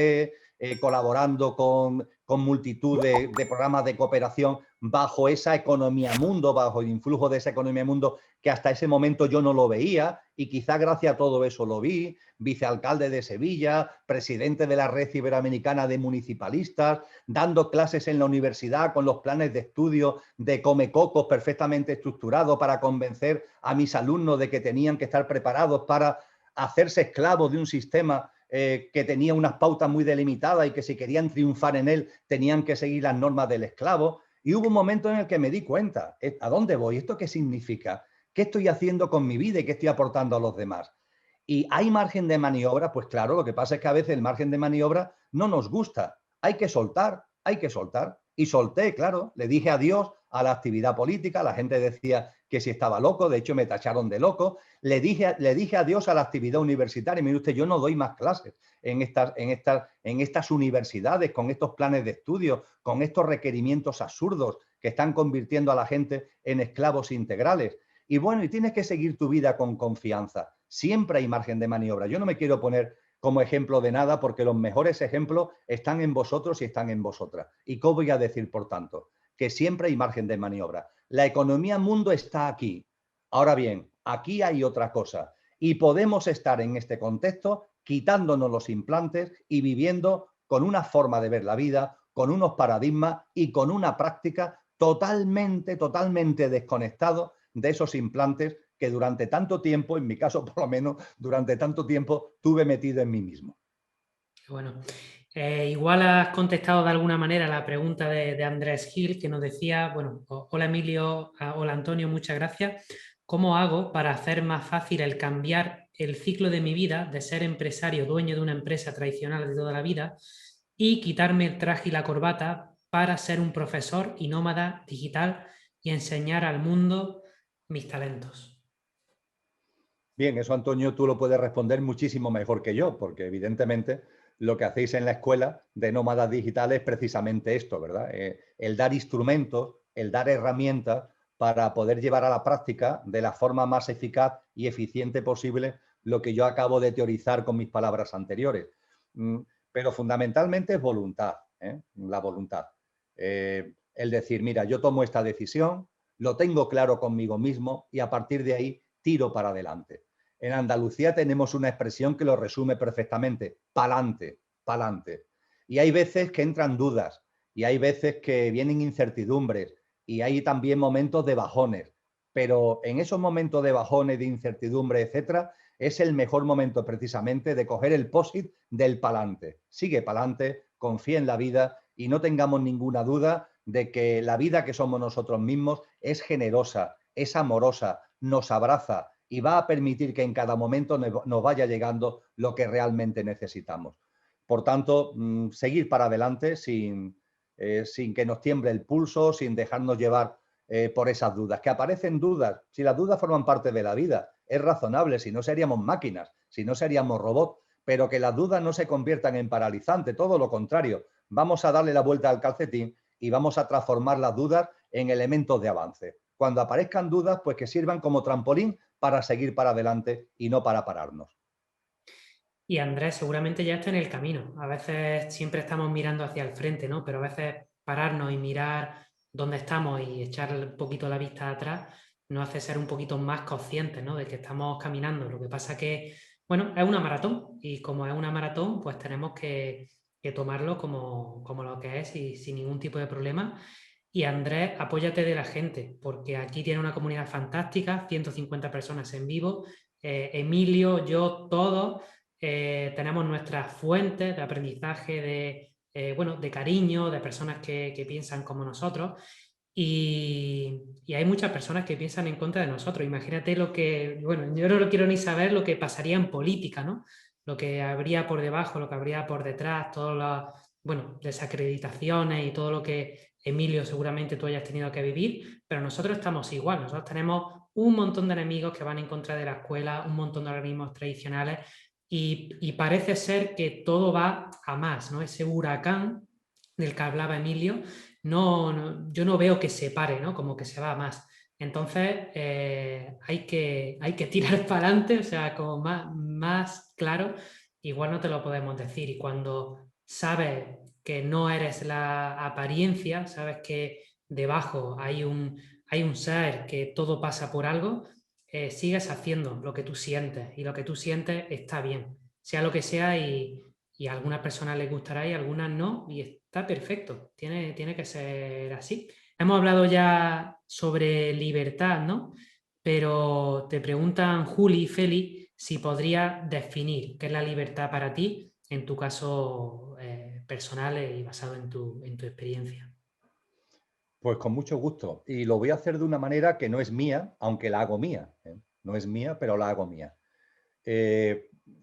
colaborando con multitud de programas de cooperación bajo esa economía mundo, bajo el influjo de esa economía mundo que hasta ese momento yo no lo veía y quizá gracias a todo eso lo vi, vicealcalde de Sevilla, presidente de la Red Iberoamericana de Municipalistas, dando clases en la universidad con los planes de estudio de Comecocos perfectamente estructurados para convencer a mis alumnos de que tenían que estar preparados para hacerse esclavos de un sistema que tenía unas pautas muy delimitadas y que si querían triunfar en él tenían que seguir las normas del esclavo. Y hubo un momento en el que me di cuenta, ¿a dónde voy? ¿Esto qué significa? ¿Qué estoy haciendo con mi vida y qué estoy aportando a los demás? ¿Y hay margen de maniobra? Pues claro, lo que pasa es que a veces el margen de maniobra no nos gusta. Hay que soltar, hay que soltar. Y solté, claro, le dije adiós a la actividad política, la gente decía que si estaba loco, de hecho me tacharon de loco, le dije adiós a la actividad universitaria. Mire usted, yo no doy más clases en estas universidades, con estos planes de estudio, con estos requerimientos absurdos que están convirtiendo a la gente en esclavos integrales. Y bueno, y tienes que seguir tu vida con confianza. Siempre hay margen de maniobra. Yo no me quiero poner como ejemplo de nada porque los mejores ejemplos están en vosotros y están en vosotras. ¿Y cómo voy a decir, por tanto? Que siempre hay margen de maniobra. La economía mundo está aquí. Ahora bien, aquí hay otra cosa. Y podemos estar en este contexto quitándonos los implantes y viviendo con una forma de ver la vida, con unos paradigmas y con una práctica totalmente, totalmente desconectado de esos implantes que durante tanto tiempo, en mi caso por lo menos, durante tanto tiempo tuve metido en mí mismo. Bueno, igual has contestado de alguna manera la pregunta de Andrés Gil, que nos decía, bueno, hola Emilio, hola Antonio, muchas gracias. ¿Cómo hago para hacer más fácil el cambiar el ciclo de mi vida de ser empresario, dueño de una empresa tradicional de toda la vida y quitarme el traje y la corbata para ser un profesor y nómada digital y enseñar al mundo mis talentos? Bien, eso Antonio tú lo puedes responder muchísimo mejor que yo, porque evidentemente lo que hacéis en la escuela de nómadas digitales es precisamente esto, ¿verdad? El dar instrumentos, el dar herramientas para poder llevar a la práctica de la forma más eficaz y eficiente posible lo que yo acabo de teorizar con mis palabras anteriores. Mm, Pero fundamentalmente es voluntad, ¿eh? La voluntad. El decir, mira, yo tomo esta decisión, lo tengo claro conmigo mismo y a partir de ahí tiro para adelante. En Andalucía tenemos una expresión que lo resume perfectamente, pa'lante, pa'lante. Y hay veces que entran dudas y hay veces que vienen incertidumbres y hay también momentos de bajones. Pero en esos momentos de bajones, de incertidumbre, etcétera, es el mejor momento precisamente de coger el POSIT del pa'lante. Sigue pa'lante, confía en la vida y no tengamos ninguna duda de que la vida que somos nosotros mismos es generosa, es amorosa, nos abraza y va a permitir que en cada momento nos vaya llegando lo que realmente necesitamos. Por tanto, seguir para adelante sin que nos tiemble el pulso, sin dejarnos llevar por esas dudas. Que aparecen dudas, si las dudas forman parte de la vida, es razonable, si no seríamos máquinas, si no seríamos robots, pero que las dudas no se conviertan en paralizantes, todo lo contrario, vamos a darle la vuelta al calcetín y vamos a transformar las dudas en elementos de avance. Cuando aparezcan dudas, pues que sirvan como trampolín para seguir para adelante y no para pararnos. Y Andrés seguramente ya está en el camino. A veces siempre estamos mirando hacia el frente, ¿no? Pero a veces pararnos y mirar dónde estamos y echar un poquito la vista atrás nos hace ser un poquito más conscientes, ¿no? De que estamos caminando. Lo que pasa que, bueno, es una maratón y como es una maratón, pues tenemos que tomarlo como lo que es y sin ningún tipo de problema. Y Andrés, apóyate de la gente, porque aquí tiene una comunidad fantástica, 150 personas en vivo. Emilio, yo, todos tenemos nuestras fuentes de aprendizaje, bueno, de cariño, de personas que piensan como nosotros. Y hay muchas personas que piensan en contra de nosotros. Imagínate lo que, bueno, yo no quiero ni saber lo que pasaría en política, ¿no? Lo que habría por debajo, lo que habría por detrás, todas las, bueno, desacreditaciones y todo lo que, Emilio, seguramente tú hayas tenido que vivir, pero nosotros estamos igual. Nosotros tenemos un montón de enemigos que van en contra de la escuela, un montón de organismos tradicionales y parece ser que todo va a más, ¿no? Ese huracán del que hablaba Emilio, yo no veo que se pare, ¿no? Como que se va más. Entonces, hay que tirar para adelante, o sea, como más claro, igual no te lo podemos decir. Y cuando sabes que no eres la apariencia, sabes que debajo hay un ser, que todo pasa por algo, sigues haciendo lo que tú sientes y lo que tú sientes está bien, sea lo que sea y a algunas personas les gustará y a algunas no, y está perfecto, tiene que ser así. Hemos hablado ya sobre libertad, ¿no? Pero te preguntan Juli y Feli si podría definir qué es la libertad para ti, en tu caso personal y basado en tu experiencia. Pues con mucho gusto. Y lo voy a hacer de una manera que no es mía, aunque la hago mía. ¿Eh? No es mía, pero la hago mía.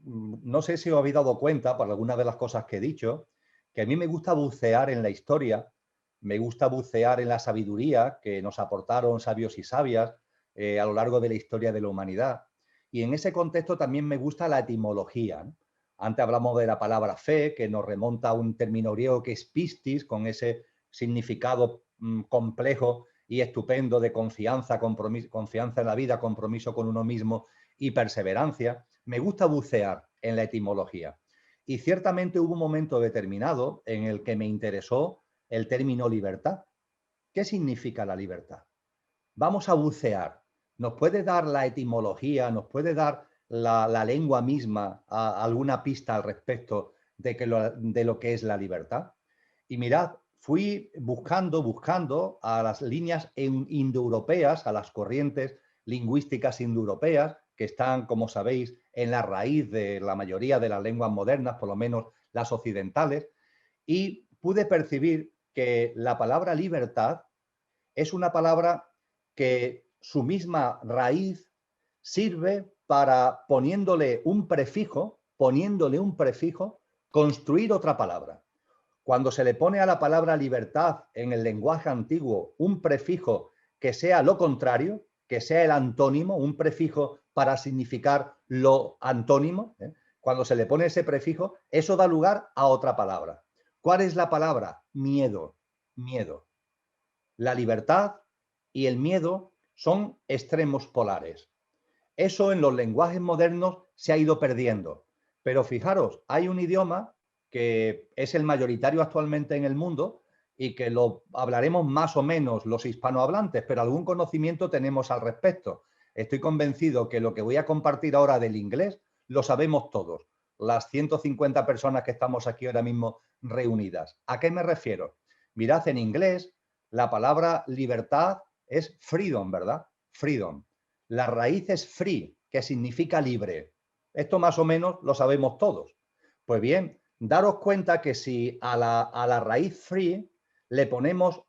No sé si os habéis dado cuenta, por algunas de las cosas que he dicho, que a mí me gusta bucear en la historia, me gusta bucear en la sabiduría que nos aportaron sabios y sabias a lo largo de la historia de la humanidad. Y en ese contexto también me gusta la etimología, ¿no? Antes hablamos de la palabra fe, que nos remonta a un término griego que es pistis, con ese significado complejo y estupendo de confianza, confianza en la vida, compromiso con uno mismo y perseverancia. Me gusta bucear en la etimología. Y ciertamente hubo un momento determinado en el que me interesó el término libertad. ¿Qué significa la libertad? Vamos a bucear. ¿Nos puede dar la etimología, nos puede dar la lengua misma alguna pista al respecto de lo que es la libertad? Y mirad, fui buscando a las líneas indoeuropeas, a las corrientes lingüísticas indoeuropeas, que están, como sabéis, en la raíz de la mayoría de las lenguas modernas, por lo menos las occidentales, y pude percibir que la palabra libertad es una palabra que su misma raíz sirve para, poniéndole un prefijo, construir otra palabra. Cuando se le pone a la palabra libertad en el lenguaje antiguo un prefijo que sea lo contrario, que sea el antónimo, un prefijo para significar lo antónimo, cuando se le pone ese prefijo, eso da lugar a otra palabra. ¿Cuál es la palabra? Miedo. Miedo. La libertad y el miedo son extremos polares. Eso en los lenguajes modernos se ha ido perdiendo. Pero fijaros, hay un idioma que es el mayoritario actualmente en el mundo y que lo hablaremos más o menos los hispanohablantes, pero algún conocimiento tenemos al respecto. Estoy convencido que lo que voy a compartir ahora del inglés lo sabemos todos, las 150 personas que estamos aquí ahora mismo reunidas. ¿A qué me refiero? Mirad, en inglés la palabra libertad es freedom, ¿verdad? Freedom. La raíz es free, que significa libre. Esto más o menos lo sabemos todos. Pues bien, daros cuenta que si a la raíz free le ponemos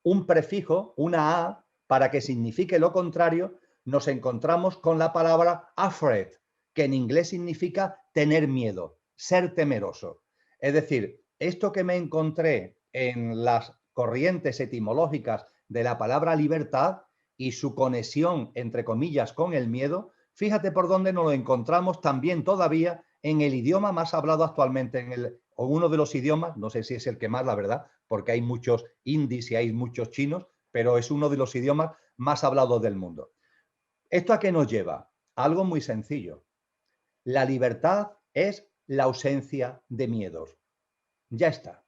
un prefijo, una A, para que signifique lo contrario, nos encontramos con la palabra afraid, que en inglés significa tener miedo, ser temeroso. Es decir, esto que me encontré en las corrientes etimológicas de la palabra libertad y su conexión, entre comillas, con el miedo, fíjate por dónde nos lo encontramos también todavía en el idioma más hablado actualmente, o uno de los idiomas, no sé si es el que más, la verdad, porque hay muchos hindis y hay muchos chinos, pero es uno de los idiomas más hablados del mundo. ¿Esto a qué nos lleva? Algo muy sencillo. La libertad es la ausencia de miedos. Ya está.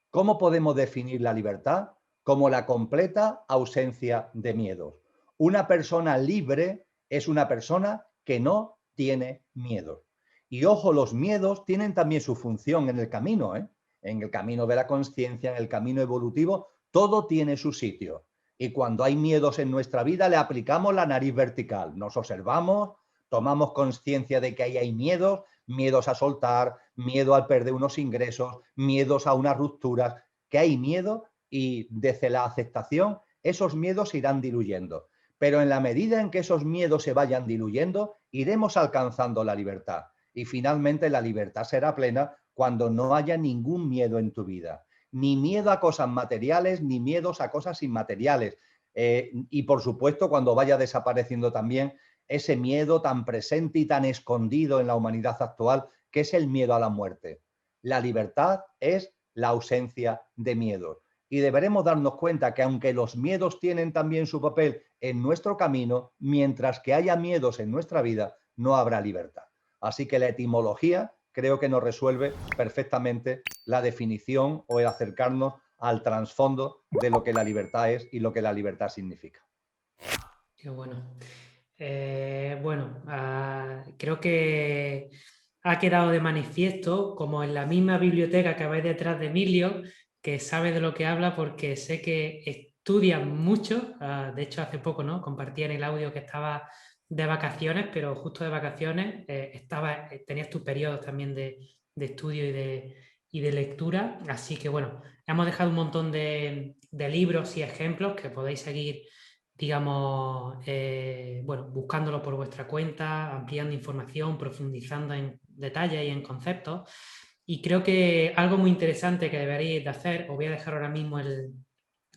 ¿Cómo podemos definir la libertad? Como la completa ausencia de miedos. Una persona libre es una persona que no tiene miedo. Y ojo, los miedos tienen también su función en el camino, ¿eh? En el camino de la conciencia, en el camino evolutivo, todo tiene su sitio. Y cuando hay miedos en nuestra vida, le aplicamos la nariz vertical. Nos observamos, tomamos conciencia de que ahí hay miedos, miedos a soltar, miedo al perder unos ingresos, miedos a unas rupturas, que hay miedo y desde la aceptación esos miedos se irán diluyendo. Pero en la medida en que esos miedos se vayan diluyendo, iremos alcanzando la libertad. Y finalmente la libertad será plena cuando no haya ningún miedo en tu vida. Ni miedo a cosas materiales, ni miedos a cosas inmateriales. Y por supuesto, cuando vaya desapareciendo también ese miedo tan presente y tan escondido en la humanidad actual, que es el miedo a la muerte. La libertad es la ausencia de miedo. Y deberemos darnos cuenta que aunque los miedos tienen también su papel en nuestro camino, mientras que haya miedos en nuestra vida, no habrá libertad. Así que la etimología creo que nos resuelve perfectamente la definición o el acercarnos al trasfondo de lo que la libertad es y lo que la libertad significa. Qué bueno. Creo que ha quedado de manifiesto, como en la misma biblioteca que vais detrás de Emilio, que sabe de lo que habla porque sé que estudia mucho. De hecho, hace poco, ¿no?, compartía en el audio que estaba de vacaciones, pero justo de vacaciones tenías tus periodos también de estudio y de lectura. Así que bueno, hemos dejado un montón de libros y ejemplos que podéis seguir, digamos, buscándolo por vuestra cuenta, ampliando información, profundizando en detalles y en conceptos. Y creo que algo muy interesante que deberíais de hacer, os voy a dejar ahora mismo el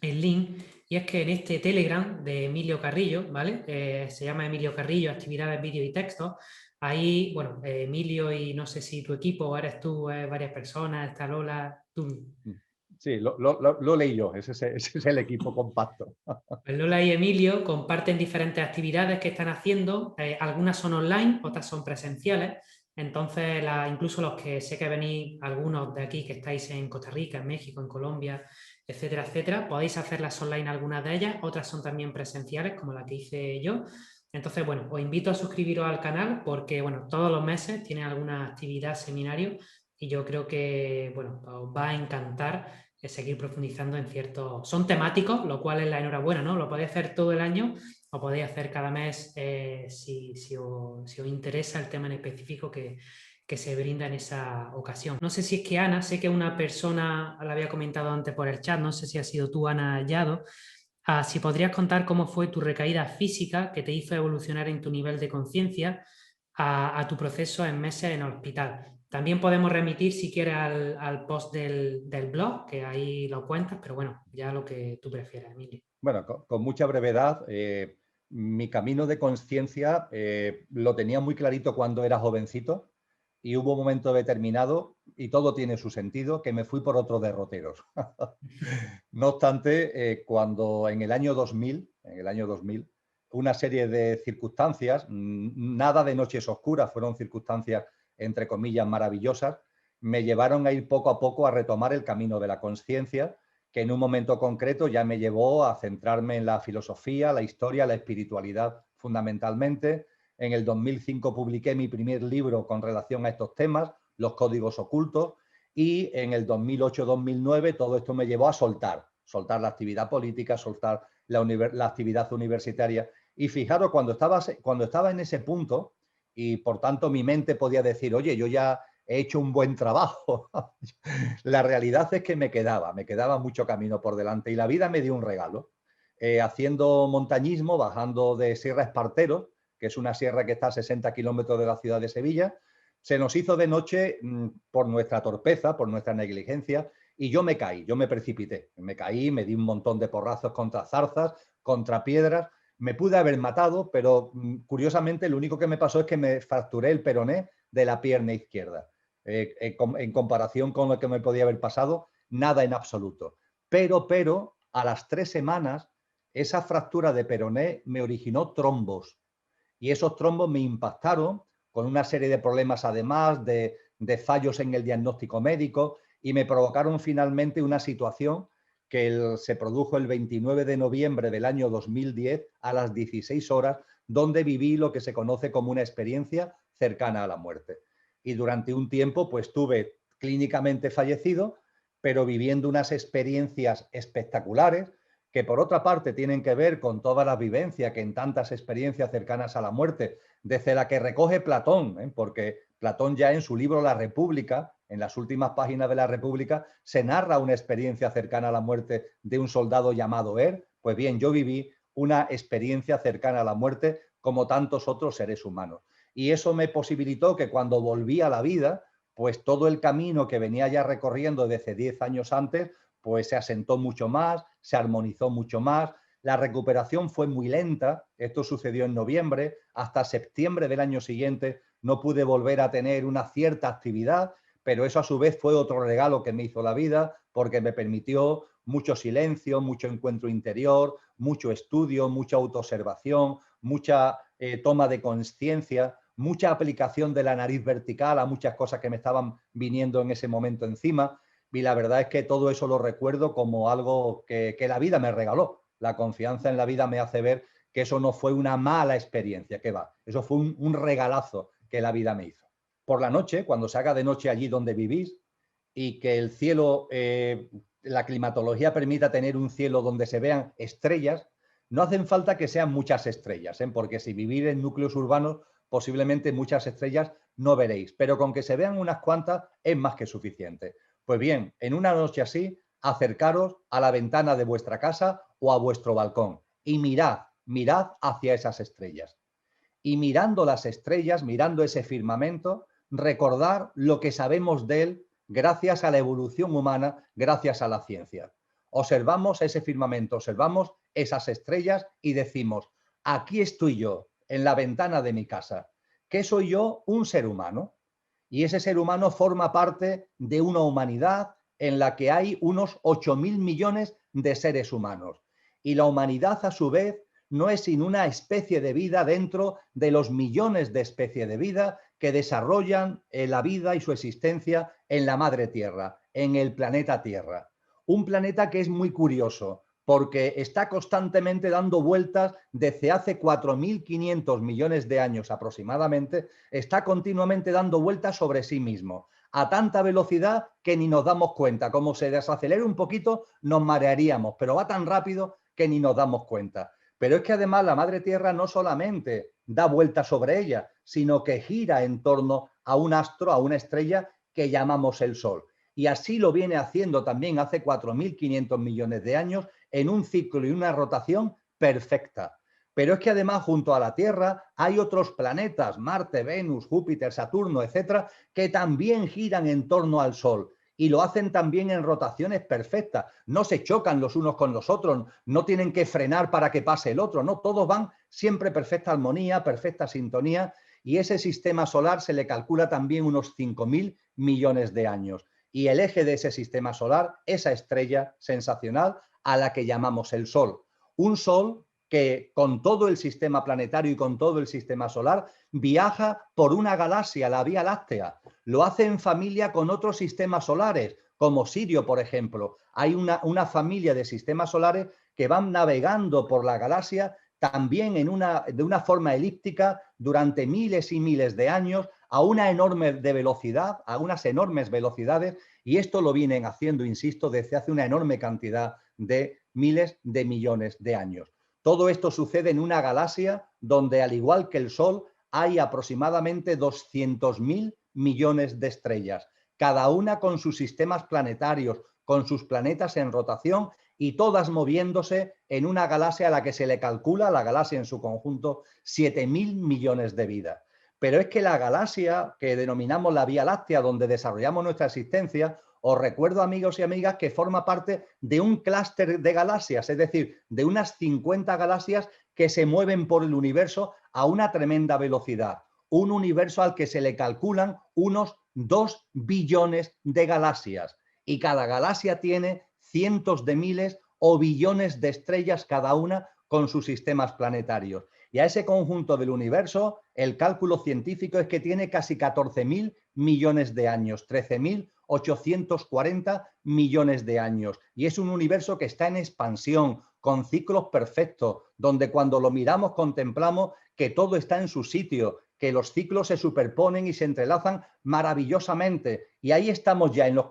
link, y es que en este Telegram de Emilio Carrillo, ¿vale? Se llama Emilio Carrillo, actividades, vídeo y texto. Ahí, bueno, Emilio y no sé si tu equipo, o eres tú, varias personas, está Lola, tú. Sí, lo leí yo, ese es el equipo compacto. Pues Lola y Emilio comparten diferentes actividades que están haciendo, algunas son online, otras son presenciales. Entonces, incluso los que sé que venís, algunos de aquí que estáis en Costa Rica, en México, en Colombia, etcétera, etcétera, podéis hacerlas online algunas de ellas, otras son también presenciales, como la que hice yo. Entonces, bueno, os invito a suscribiros al canal porque, bueno, todos los meses tienen alguna actividad, seminario, y yo creo que, bueno, os va a encantar seguir profundizando en ciertos... Son temáticos, lo cual es la enhorabuena, ¿no? Lo podéis hacer todo el año o podéis hacer cada mes si os interesa el tema en específico que se brinda en esa ocasión. No sé si es que Ana, sé que una persona la había comentado antes por el chat, no sé si ha sido tú, Ana Hallado, si podrías contar cómo fue tu recaída física que te hizo evolucionar en tu nivel de conciencia a tu proceso en meses en el hospital. También podemos remitir, si quieres, al post del blog, que ahí lo cuentas, pero bueno, ya lo que tú prefieras, Emilio. Bueno, con mucha brevedad, mi camino de conciencia lo tenía muy clarito cuando era jovencito y hubo un momento determinado, y todo tiene su sentido, que me fui por otros derroteros. No obstante, cuando en el año 2000, una serie de circunstancias, nada de noches oscuras, fueron circunstancias entre comillas maravillosas, me llevaron a ir poco a poco a retomar el camino de la conciencia, que en un momento concreto ya me llevó a centrarme en la filosofía, la historia, la espiritualidad fundamentalmente. En el 2005 publiqué mi primer libro con relación a estos temas, Los códigos ocultos, y en el 2008-2009 todo esto me llevó a soltar la actividad política, soltar la actividad universitaria. Y fijaros, cuando estaba en ese punto, y por tanto mi mente podía decir, oye, yo ya he hecho un buen trabajo. La realidad es que me quedaba mucho camino por delante, y la vida me dio un regalo. Haciendo montañismo, bajando de Sierra Espartero, que es una sierra que está a 60 kilómetros de la ciudad de Sevilla, se nos hizo de noche por nuestra torpeza, por nuestra negligencia, y yo me caí, yo me precipité. Me caí, me di un montón de porrazos contra zarzas, contra piedras. Me pude haber matado, pero curiosamente lo único que me pasó es que me fracturé el peroné de la pierna izquierda. En comparación con lo que me podía haber pasado, nada en absoluto. Pero, a las 3 semanas, esa fractura de peroné me originó trombos. Y esos trombos me impactaron con una serie de problemas, además de fallos en el diagnóstico médico, y me provocaron finalmente una situación que se produjo el 29 de noviembre del año 2010 a las 16 horas, donde viví lo que se conoce como una experiencia cercana a la muerte. Y durante un tiempo pues estuve clínicamente fallecido, pero viviendo unas experiencias espectaculares que por otra parte tienen que ver con toda la vivencia que en tantas experiencias cercanas a la muerte, desde la que recoge Platón, porque Platón ya en su libro La República, en las últimas páginas de La República, se narra una experiencia cercana a la muerte de un soldado llamado Pues bien, yo viví una experiencia cercana a la muerte como tantos otros seres humanos. Y eso me posibilitó que cuando volví a la vida, pues todo el camino que venía ya recorriendo desde 10 años antes, pues se asentó mucho más, se armonizó mucho más. La recuperación fue muy lenta, esto sucedió en noviembre, hasta septiembre del año siguiente no pude volver a tener una cierta actividad, pero eso a su vez fue otro regalo que me hizo la vida porque me permitió mucho silencio, mucho encuentro interior, mucho estudio, mucha autoobservación, mucha toma de conciencia, mucha aplicación de la nariz vertical a muchas cosas que me estaban viniendo en ese momento encima. Y la verdad es que todo eso lo recuerdo como algo que la vida me regaló. La confianza en la vida me hace ver que eso no fue una mala experiencia, que va, eso fue un regalazo que la vida me hizo. Por la noche, cuando se haga de noche allí donde vivís y que el cielo, la climatología permita tener un cielo donde se vean estrellas, no hacen falta que sean muchas estrellas, porque si vivís en núcleos urbanos, posiblemente muchas estrellas no veréis, pero con que se vean unas cuantas es más que suficiente. Pues bien, en una noche así, acercaros a la ventana de vuestra casa o a vuestro balcón y mirad hacia esas estrellas. Y mirando las estrellas, mirando ese firmamento, recordar lo que sabemos de él gracias a la evolución humana, gracias a la ciencia. Observamos ese firmamento, observamos esas estrellas y decimos, aquí estoy yo, en la ventana de mi casa. ¿Qué soy yo? Un ser humano. Y ese ser humano forma parte de una humanidad en la que hay unos 8.000 millones de seres humanos. Y la humanidad, a su vez, no es sino una especie de vida dentro de los millones de especies de vida que desarrollan la vida y su existencia en la madre Tierra, en el planeta Tierra. Un planeta que es muy curioso porque está constantemente dando vueltas desde hace 4.500 millones de años aproximadamente, está continuamente dando vueltas sobre sí mismo, a tanta velocidad que ni nos damos cuenta. Como se desacelera un poquito, nos marearíamos, pero va tan rápido que ni nos damos cuenta. Pero es que además la madre Tierra no solamente da vueltas sobre ella, sino que gira en torno a un astro, a una estrella que llamamos el Sol. Y así lo viene haciendo también hace 4.500 millones de años en un ciclo y una rotación perfecta. Pero es que además junto a la Tierra hay otros planetas, Marte, Venus, Júpiter, Saturno, etcétera, que también giran en torno al Sol. Y lo hacen también en rotaciones perfectas. No se chocan los unos con los otros, no tienen que frenar para que pase el otro, no, todos van siempre perfecta armonía, perfecta sintonía, y ese sistema solar se le calcula también unos 5.000 millones de años. Y el eje de ese sistema solar, esa estrella sensacional a la que llamamos el Sol. Un Sol que con todo el sistema planetario y con todo el sistema solar viaja por una galaxia, la Vía Láctea. Lo hace en familia con otros sistemas solares, como Sirio, por ejemplo. Hay una familia de sistemas solares que van navegando por la galaxia también de una forma elíptica durante miles y miles de años a una enorme velocidad, a unas enormes velocidades, y esto lo vienen haciendo, insisto, desde hace una enorme cantidad de miles de millones de años. Todo esto sucede en una galaxia donde, al igual que el Sol, hay aproximadamente 200.000 millones de estrellas, cada una con sus sistemas planetarios, con sus planetas en rotación y todas moviéndose en una galaxia a la que se le calcula, la galaxia en su conjunto, 7.000 millones de vidas. Pero es que la galaxia que denominamos la Vía Láctea, donde desarrollamos nuestra existencia, os recuerdo, amigos y amigas, que forma parte de un clúster de galaxias, es decir, de unas 50 galaxias que se mueven por el universo a una tremenda velocidad. Un universo al que se le calculan unos 2 billones de galaxias. Y cada galaxia tiene cientos de miles o billones de estrellas cada una con sus sistemas planetarios. Y a ese conjunto del universo, el cálculo científico es que tiene casi 14.000 millones de años, 13.840 millones de años. Y es un universo que está en expansión, con ciclos perfectos, donde cuando lo miramos contemplamos que todo está en su sitio, que los ciclos se superponen y se entrelazan maravillosamente. Y ahí estamos ya en los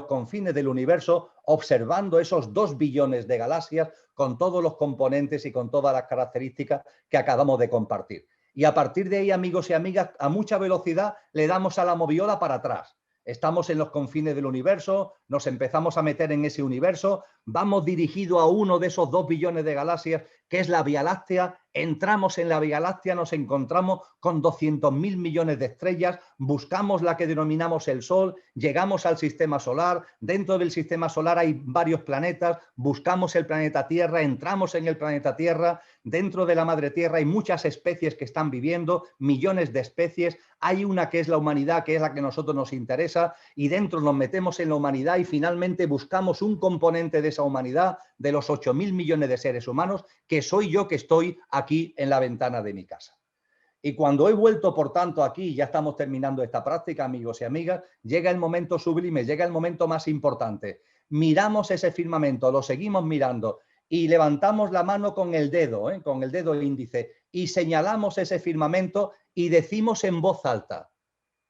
confines del universo observando esos 2 billones de galaxias con todos los componentes y con todas las características que acabamos de compartir. Y a partir de ahí, amigos y amigas, a mucha velocidad le damos a la moviola para atrás. Estamos en los confines del universo, nos empezamos a meter en ese universo, vamos dirigidos a uno de esos 2 billones de galaxias, que es la Vía Láctea, entramos en la Vía Láctea, nos encontramos con 200.000 millones de estrellas, buscamos la que denominamos el Sol, llegamos al sistema solar, dentro del sistema solar hay varios planetas, buscamos el planeta Tierra, entramos en el planeta Tierra, dentro de la madre Tierra hay muchas especies que están viviendo, millones de especies, hay una que es la humanidad, que es la que a nosotros nos interesa, y dentro nos metemos en la humanidad y finalmente buscamos un componente de esa humanidad, de los 8.000 millones de seres humanos, que soy yo, que estoy aquí en la ventana de mi casa. Y cuando he vuelto, por tanto, aquí, ya estamos terminando esta práctica, amigos y amigas, llega el momento sublime, llega el momento más importante. Miramos ese firmamento, lo seguimos mirando y levantamos la mano con el dedo índice y señalamos ese firmamento y decimos en voz alta,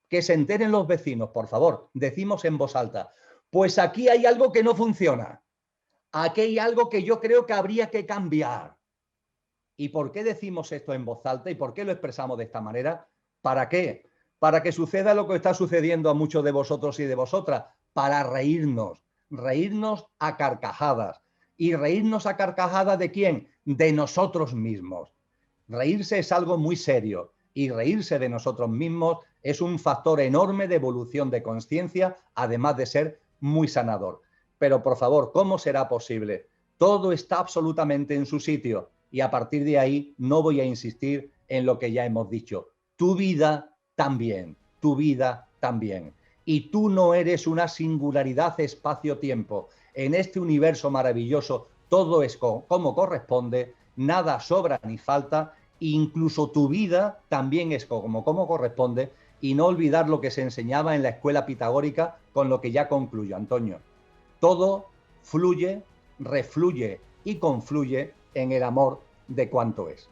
que se enteren los vecinos, por favor, decimos en voz alta, pues aquí hay algo que no funciona, aquí hay algo que yo creo que habría que cambiar. ¿Y por qué decimos esto en voz alta y por qué lo expresamos de esta manera? ¿Para qué? Para que suceda lo que está sucediendo a muchos de vosotros y de vosotras, para reírnos, reírnos a carcajadas. ¿Y reírnos a carcajadas de quién? De nosotros mismos. Reírse es algo muy serio y reírse de nosotros mismos es un factor enorme de evolución de conciencia, además de ser muy sanador. Pero por favor, ¿cómo será posible? Todo está absolutamente en su sitio y a partir de ahí no voy a insistir en lo que ya hemos dicho. Tu vida también, tu vida también. Y tú no eres una singularidad espacio-tiempo. En este universo maravilloso todo es como corresponde, nada sobra ni falta, incluso tu vida también es como corresponde, y no olvidar lo que se enseñaba en la escuela pitagórica, con lo que ya concluyo, Antonio. Todo fluye, refluye y confluye en el amor de cuanto es.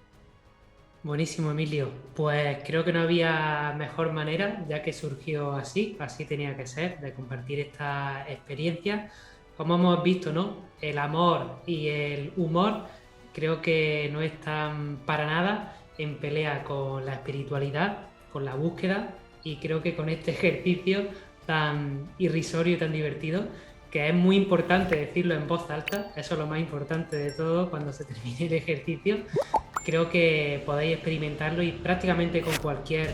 Buenísimo, Emilio. Pues creo que no había mejor manera, ya que surgió así tenía que ser, de compartir esta experiencia. Como hemos visto, ¿no? El amor y el humor creo que no están para nada en pelea con la espiritualidad, con la búsqueda, y creo que con este ejercicio tan irrisorio y tan divertido, que es muy importante decirlo en voz alta, eso es lo más importante de todo cuando se termine el ejercicio. Creo que podéis experimentarlo y prácticamente con cualquier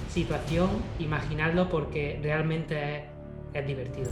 situación, imaginarlo porque realmente es divertido.